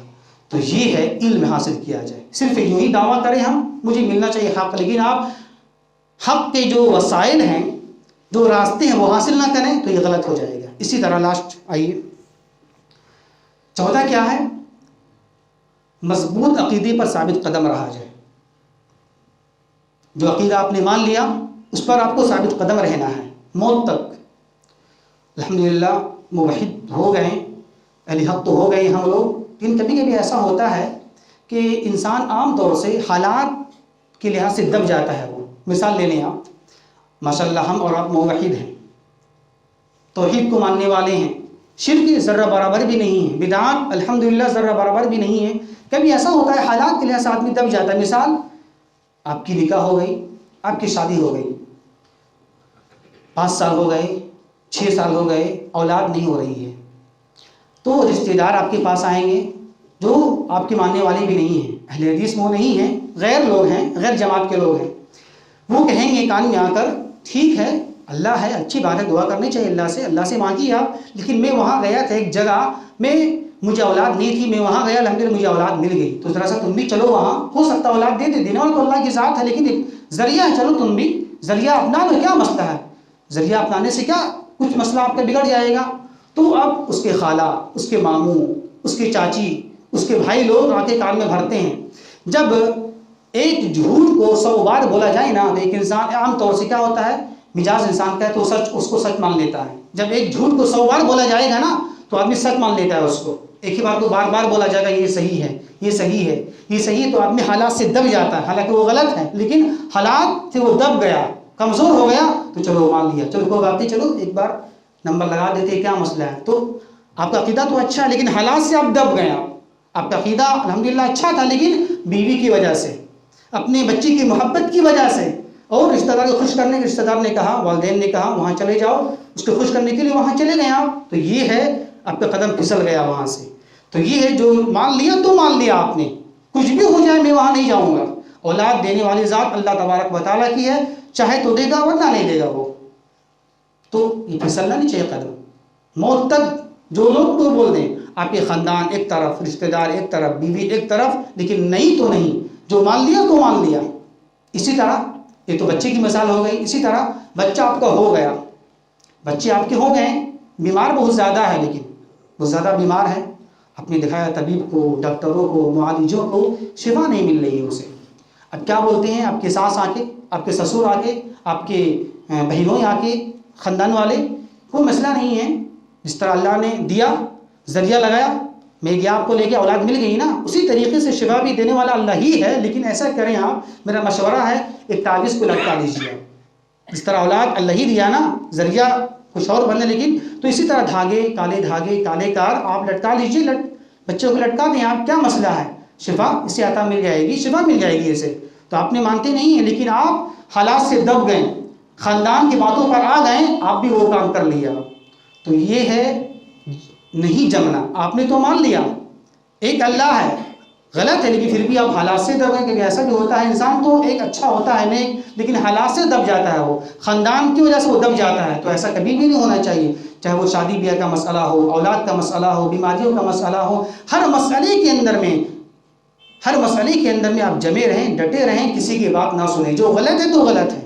تو یہ ہے علم حاصل کیا جائے. صرف یوں ہی دعویٰ کریں ہم مجھے ملنا چاہیے حق، لیکن آپ حق کے جو وسائل ہیں، جو راستے ہیں وہ حاصل نہ کریں تو یہ غلط ہو جائے گا. اسی طرح لاسٹ آئیے 14 کیا ہے؟ مضبوط عقیدے پر ثابت قدم رہا جائے. جو عقیدہ آپ نے مان لیا اس پر آپ کو ثابت قدم رہنا ہے موت تک. الحمدللہ موحد ہو گئے، اہل حق تو ہو گئے ہم لوگ، لیکن کبھی کبھی ایسا ہوتا ہے کہ انسان عام طور سے حالات کے لحاظ سے دب جاتا ہے. وہ مثال لے لیں آپ، ماشاءاللہ ہم اور آپ موحد ہیں، توحید کو ماننے والے ہیں، شرک ذرہ برابر بھی نہیں ہے، بدعات الحمدللہ ذرہ برابر بھی نہیں ہے. کبھی ایسا ہوتا ہے حالات کے لحاظ سے آدمی دب جاتا ہے. مثال آپ کی نکاح ہو گئی، آپ کی شادی ہو گئی، 5 سال ہو گئے، 6 سال ہو گئے، اولاد نہیں ہو رہی ہے، تو رشتہ دار آپ کے پاس آئیں گے جو آپ کے ماننے والے بھی نہیں ہیں، اہل حدیث وہ نہیں ہیں، غیر لوگ ہیں، غیر جماعت کے لوگ ہیں. وہ کہیں گے کان میں آ کر ٹھیک ہے اللہ ہے، اچھی بات ہے، دعا کرنی چاہیے اللہ سے مانگیے آپ، لیکن میں وہاں گیا تھا ایک جگہ میں، مجھے اولاد نہیں تھی، میں وہاں گیا الحمدللہ مجھے اولاد مل گئی، تو ذرا سا تم بھی چلو وہاں، ہو سکتا اولاد دے دینے والا تو اللہ کی ذات ہے، لیکن ایک ذریعہ ہے، چلو تم بھی ذریعہ اپنا لو، کیا مسئلہ ہے؟ ذریعہ اپنانے سے کیا کچھ مسئلہ آپ کا بگڑ جائے گا. تو اب اس کے خالہ، اس کے ماموں، اس کے چاچی، اس کے بھائی لوگ آ کے کان میں بھرتے ہیں. جب ایک جھوٹ کو 100 بار بولا جائے نا تو ایک انسان عام طور سے کیا ہوتا ہے، مزاج انسان کا ہے تو سچ اس کو سچ مان لیتا ہے. جب ایک جھوٹ کو 100 بار بولا جائے گا نا تو آدمی سچ مان لیتا ہے اس کو. ایک ہی بار کو بار بار بولا جائے گا یہ صحیح ہے، یہ صحیح ہے، یہ صحیح ہے، تو آدمی حالات سے دب جاتا ہے، حالانکہ وہ غلط ہے، لیکن حالات سے وہ دب گیا، کمزور ہو گیا، تو چلو مان لیا، چلو کوئی بات نہیں، چلو ایک بار نمبر لگا دیتے کیا مسئلہ ہے. تو آپ کا عقیدہ تو اچھا ہے لیکن حالات سے آپ دب گئے. آپ کا عقیدہ الحمدللہ اچھا تھا لیکن بیوی کی وجہ سے، اپنے بچی کی محبت کی وجہ سے، اور رشتہ دار کو خوش کرنے کے رشتہ دار نے کہا، والدین نے کہا وہاں چلے جاؤ، اس کو خوش کرنے کے لیے وہاں چلے گئے آپ، تو یہ ہے آپ کا قدم پھسل گیا وہاں سے. تو یہ ہے جو مان لیا تو مان لیا آپ نے، کچھ بھی ہو جائے میں وہاں نہیں جاؤں گا. اولاد دینے والی ذات اللہ تبارک و تعالیٰ کی ہے، چاہے تو دے گا ورنہ نہیں دے گا وہ. تو یہ پھسلنا نہیں چاہیے قدم. موت تک جو لوگ تو بول دیں، آپ کے خاندان ایک طرف، رشتہ دار ایک طرف، بیوی ایک طرف، لیکن نہیں تو نہیں، جو مان لیا تو مان لیا. اسی طرح یہ تو بچے کی مثال ہو گئی. اسی طرح بچہ آپ کا ہو گیا، بچے آپ کے ہو گئے، بیمار بہت زیادہ ہے، لیکن بہت زیادہ بیمار ہے، آپ نے دکھایا طبیب کو، ڈاکٹروں کو، معالجوں کو، شفا نہیں مل رہی ہے اسے. اب کیا بولتے ہیں آپ کے ساس آ کے، آپ کے سسر آ کے، آپ کے بہنوں آ کے، خاندان والے، کوئی مسئلہ نہیں ہے، جس طرح اللہ نے دیا، ذریعہ لگایا، میں گیا آپ کو لے کے اولاد مل گئی نا، اسی طریقے سے شفا بھی دینے والا اللہ ہی ہے. لیکن ایسا کریں آپ، میرا مشورہ ہے ایک تعویذ کو لٹکا دیجیے. جس طرح اولاد اللہ ہی دیا نا، ذریعہ کچھ اور بننے، لیکن تو اسی طرح دھاگے، کالے کار آپ لٹکا لیجیے، بچوں کو لٹکا دیں آپ، کیا مسئلہ ہے؟ شفا اس سے عطا مل جائے گی، شفا مل جائے گی اسے. تو آپ نے مانتے نہیں ہیں، لیکن آپ حالات سے دب گئے، خاندان کی باتوں پر آ گئے، آپ بھی وہ کام کر لیا. تو یہ ہے نہیں جمنا. آپ نے تو مان لیا ایک اللہ ہے، غلط ہے، لیکن پھر بھی آپ حالات سے دب گئے. کیونکہ ایسا بھی ہوتا ہے انسان تو ایک اچھا ہوتا ہے نیک، لیکن حالات سے دب جاتا ہے، وہ خاندان کی وجہ سے وہ دب جاتا ہے. تو ایسا کبھی بھی نہیں ہونا چاہیے، چاہے وہ شادی بیاہ کا مسئلہ ہو، اولاد کا مسئلہ ہو، بیماریوں کا مسئلہ ہو، ہر مسئلے کے اندر میں ہر مسئلے کے اندر میں آپ جمے رہیں، ڈٹے رہیں، کسی کی بات نہ سنیں، جو غلط ہے تو غلط ہے۔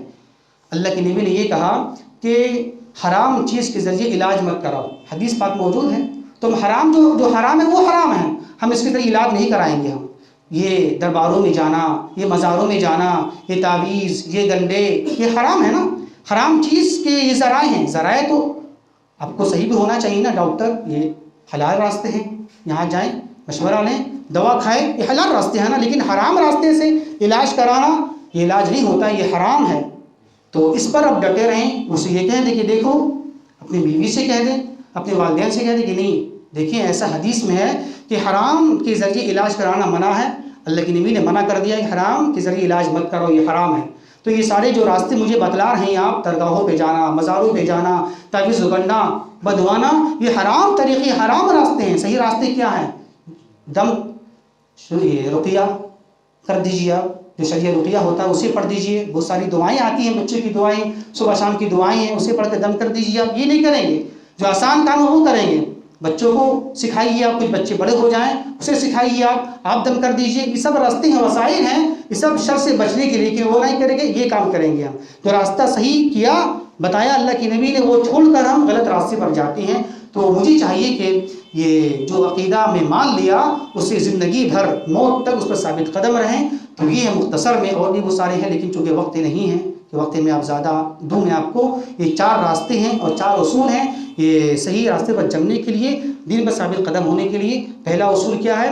اللہ کے نبی نے یہ کہا کہ حرام چیز کے ذریعے علاج مت کراؤ، حدیث پاک موجود ہے۔ تم حرام جو حرام ہے وہ حرام ہے، ہم اس کے ذریعے علاج نہیں کرائیں گے۔ ہم یہ درباروں میں جانا، یہ مزاروں میں جانا، یہ تعویذ، یہ گنڈے، یہ حرام ہے نا، حرام چیز کے یہ ذرائع ہیں۔ ذرائع تو آپ کو صحیح بھی ہونا چاہیے نا، ڈاکٹر یہ حلال راستے ہیں، یہاں جائیں مشورہ لیں، دوا کھائیں، یہ حلال راستے ہیں نا، لیکن حرام راستے سے علاج کرانا یہ علاج نہیں ہوتا، یہ حرام ہے۔ تو اس پر اب ڈٹے رہیں، اسے یہ کہہ دیں کہ دیکھو، اپنی بیوی سے کہہ دیں، اپنے والدین سے کہہ دیں کہ نہیں دیکھیں ایسا حدیث میں ہے کہ حرام کے ذریعے علاج کرانا منع ہے، اللہ کے نبی نے منع کر دیا کہ حرام کے ذریعے علاج مت کرو، یہ حرام ہے۔ تو یہ سارے جو راستے مجھے بتلا رہے ہیں آپ، درگاہوں پہ جانا، مزاروں پہ جانا، تعویذ گننا، بدوانا، یہ حرام طریقے، حرام راستے ہیں۔ صحیح راستے کیا ہیں؟ دم یہ رقیہ کر دیجیے، آپ جو شرعیہ رقیہ ہوتا ہے اسے پڑھ دیجیے، بہت ساری دعائیں آتی ہیں، بچے کی دعائیں، صبح شام کی دعائیں ہیں، اسے پڑھ کے دم کر دیجیے۔ آپ یہ نہیں کریں گے، جو آسان کام ہے وہ کریں گے، بچوں کو سکھائیے، آپ کچھ بچے بڑے ہو جائیں اسے سکھائیے، آپ دم کر دیجیے۔ یہ سب راستے ہیں، وسائل ہیں، یہ سب شر سے بچنے کے لیے، کہ وہ نہیں کریں گے، یہ کام کریں گے ہم۔ جو راستہ صحیح کیا بتایا اللہ کے نبی نے، وہ چھوڑ کر ہم غلط راستے پر جاتے ہیں۔ تو مجھے چاہیے کہ یہ جو عقیدہ میں مان لیا اسے زندگی بھر موت تک اس پر ثابت قدم رہیں۔ تو یہ ہے مختصر میں، اور بھی وہ سارے ہیں لیکن چونکہ وقت نہیں ہے کہ وقت میں آپ زیادہ دوں میں آپ کو، یہ 4 راستے ہیں اور 4 اصول ہیں یہ صحیح راستے پر چلنے کے لیے، دین پر ثابت قدم ہونے کے لیے۔ پہلا اصول کیا ہے؟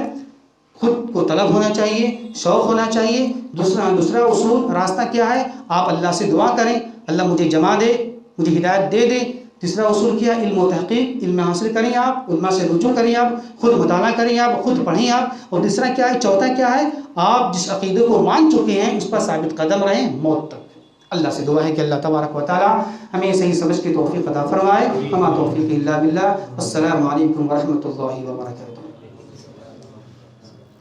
خود کو طلب ہونا چاہیے، شوق ہونا چاہیے۔ دوسرا اصول راستہ کیا ہے؟ آپ اللہ سے دعا کریں، اللہ مجھے جمع دے، مجھے ہدایت دے دے۔ تیسرا اصول کیا ہے؟ علم و تحقیق، علم حاصل کریں آپ، علماء سے رجوع کریں آپ، خود مطالعہ کریں آپ، خود پڑھیں آپ۔ اور تیسرا کیا ہے؟ چوتھا کیا ہے؟ آپ جس عقیدے کو مان چکے ہیں اس پر ثابت قدم رہیں موت تک۔ اللہ سے دعا ہے کہ اللہ تبارک و تعالی ہمیں صحیح سمجھ کی توفیق عطا فرمائے۔ وما توفیق الا باللہ۔ السلام علیکم ورحمۃ اللہ وبرکاتہ۔